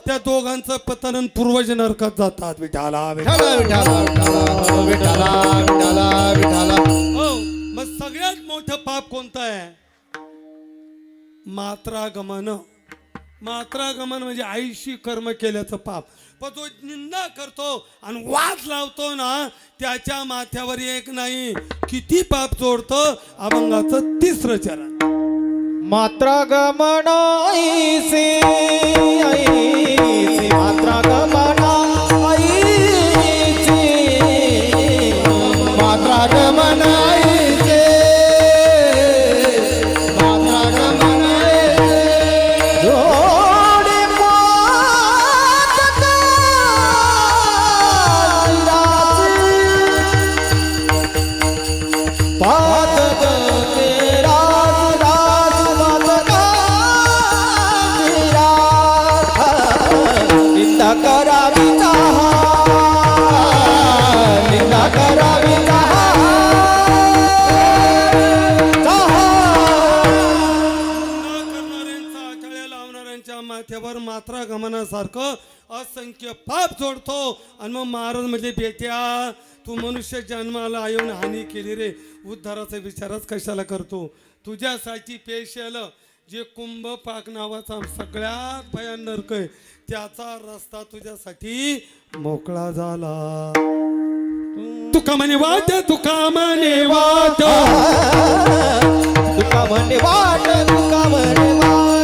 त्या दोघांचं पतन पूर्वज नरकात जातात. विठाला विठ्ठल विठ्ठल विठ्ठल विठ्ठल विठ्ठल. हो. मग सगळ्यात मोठं पाप कोणतं आहे? मात्रागमन. मात्रागमन म्हणजे आईशी कर्म केल्याचं पाप. पण जो निंदा करतो आणि वाद लावतो ना त्याच्या माथ्यावर एक नाही किती पाप जोडतो. अभंगाचं 3रं चरण. मात्रा गमनाईसी आईसी मात्रा गमनाईसी मात्रा गमनाईसी पात ते राज राज निंदा करावी निंदा करावी करणाऱ्यांचा तळे लावणाऱ्यांच्या माथ्यावर मात्रा गमनासारखं असंख्य पाप जोडतो आणि मग महाराज म्हणजे बेट्या तू मनुष्य जन्माला येऊन हानी केली रे, उद्धाराचा विचारच कशाला करतो? तुझ्यासाठी पेशल जे कुंभ पाक नावाचा सगळ्यात भयान नरक आहे त्याचा रस्ता तुझ्यासाठी मोकळा झाला. तुका म्हणे वाट तुका म्हणे वाट तुका म्हणे वाट तुका म्हणे वाट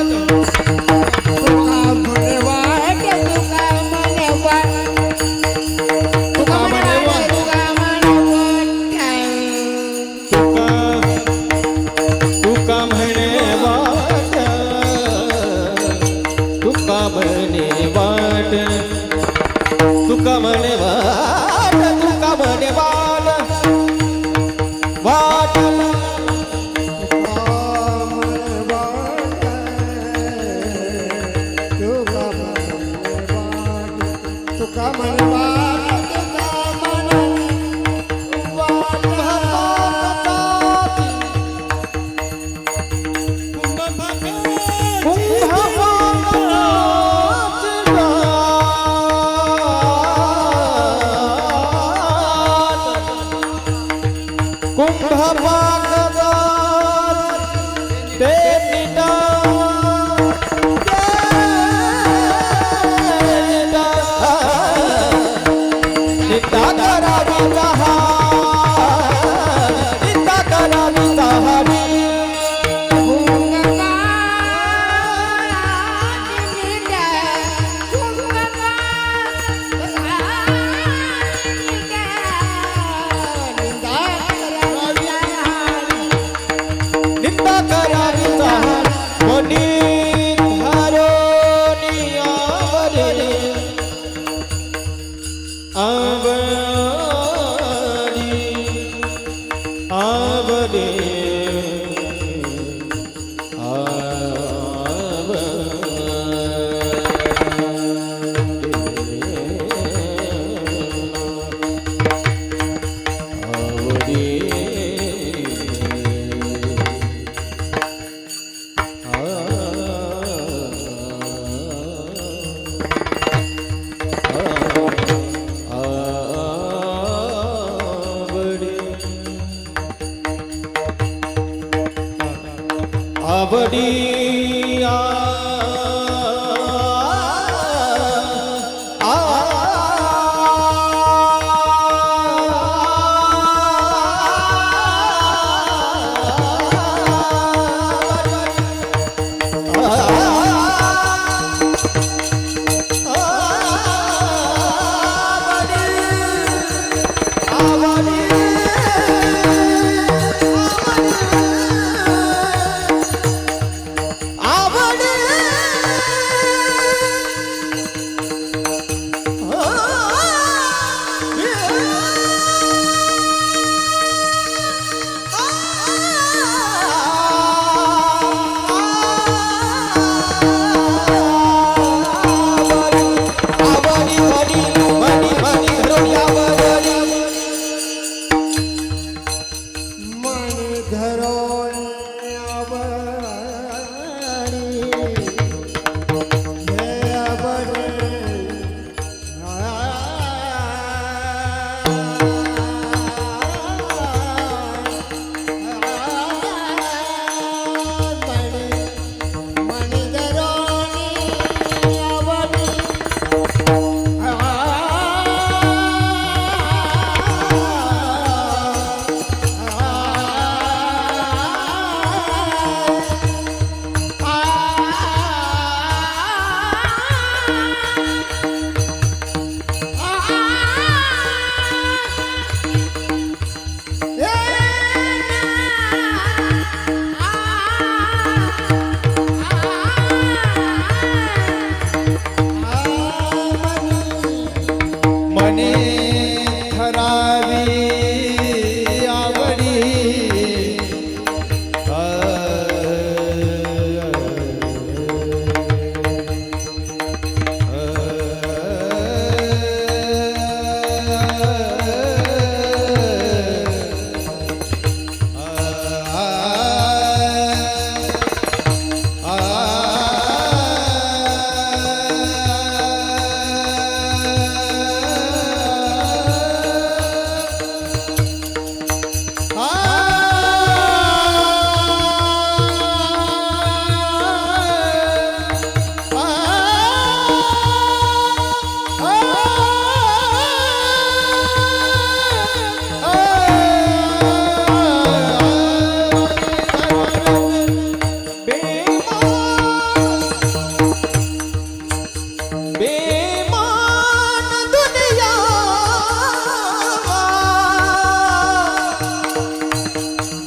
तुका म्हणे वाट तुका म्हणे वाट तुका म्हणे वाट तुका म्हणे वाट तुका म्हणे वाट तुका म्हणे वाट वाट तुका म्हणे वाट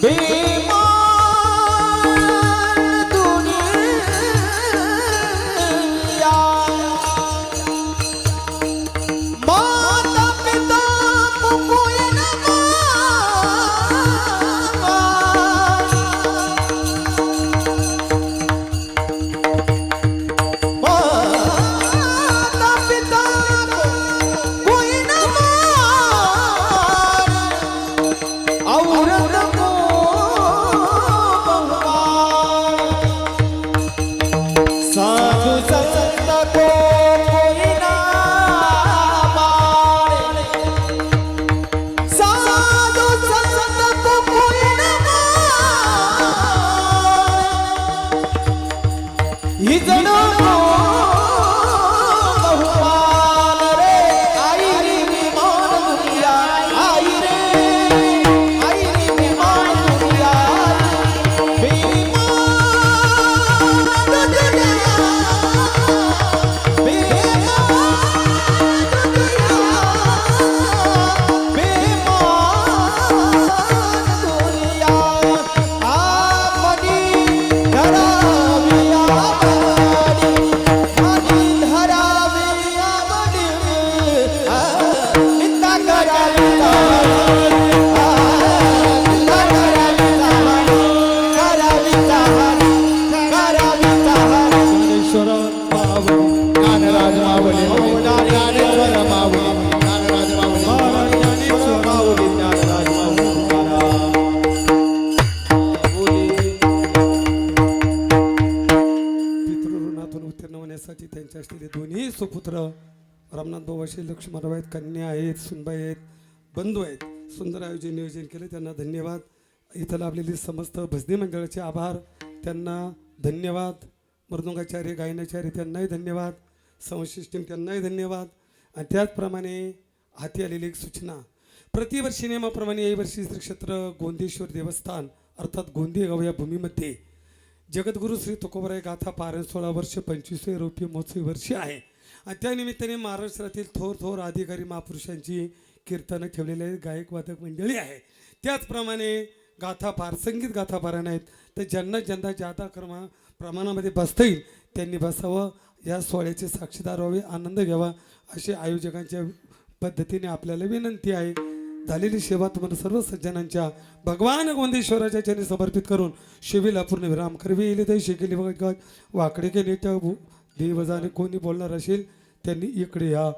बेईमान दुनिया माता पिता को कोई न माता पिता को कोई न औरत को भगवान साधु संत को कोई ना माने साधु संत को कोई ना माने ही जनो को भगवान रे आई रे विमान दुनिया आई रे पितृऋणातून उत्तीर्ण होण्यासाठी त्यांचे असलेले दोन्ही सुपुत्र रामनाथ भाऊ असे लक्ष्मणराव आहेत, कन्या आहेत, सुनबाई आहेत, बंधू आहेत. सुंदर आयोजन नियोजन केले, त्यांना धन्यवाद. इथं लाभलेली समस्त भजनी मंडळाचे आभार, त्यांना धन्यवाद. मृदुंगाचार्य, गायनाचार्य त्यांनाही धन्यवाद. साऊंड सिस्टीम त्यांनाही धन्यवाद. आणि त्याचप्रमाणे हाती आलेली एक सूचना, प्रतिवर्षी नियमाप्रमाणे याही वर्षी श्री क्षेत्र गोंदेश्वर देवस्थान अर्थात गोंदे गाव या भूमीमध्ये जगद्गुरू श्री तुकोबराय गाथा पारायण 16 वर्ष 25वे रौप्य महोत्सवी वर्षी आहे. आणि त्यानिमित्ताने महाराष्ट्रातील थोर अधिकारी महापुरुषांची कीर्तनं ठेवलेले आहेत, गायक वादक मंडळी आहे. त्याचप्रमाणे गाथा पार संगीत गाथा पारायण आहेत. तर ज्यांना जादा प्रमाणामध्ये बसता येईल त्यांनी बसावं, या सोहळ्याचे साक्षीदार व्हावे, आनंद घ्यावा अशी आयोजकांच्या पद्धतीने आपल्याला विनंती आहे. झालेली सेवा तुम्हाला सर्व सज्जनांच्या भगवान गोंदेश्वराच्या चरणी समर्पित करून शिवीला पूर्ण विराम करवी येईल. ते शिकेली बघा वाकडे केले त्या देवजाने कोणी बोलणार असेल त्यांनी इकडे या.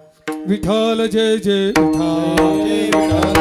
विठ्ठल जय जय विठ्ठल.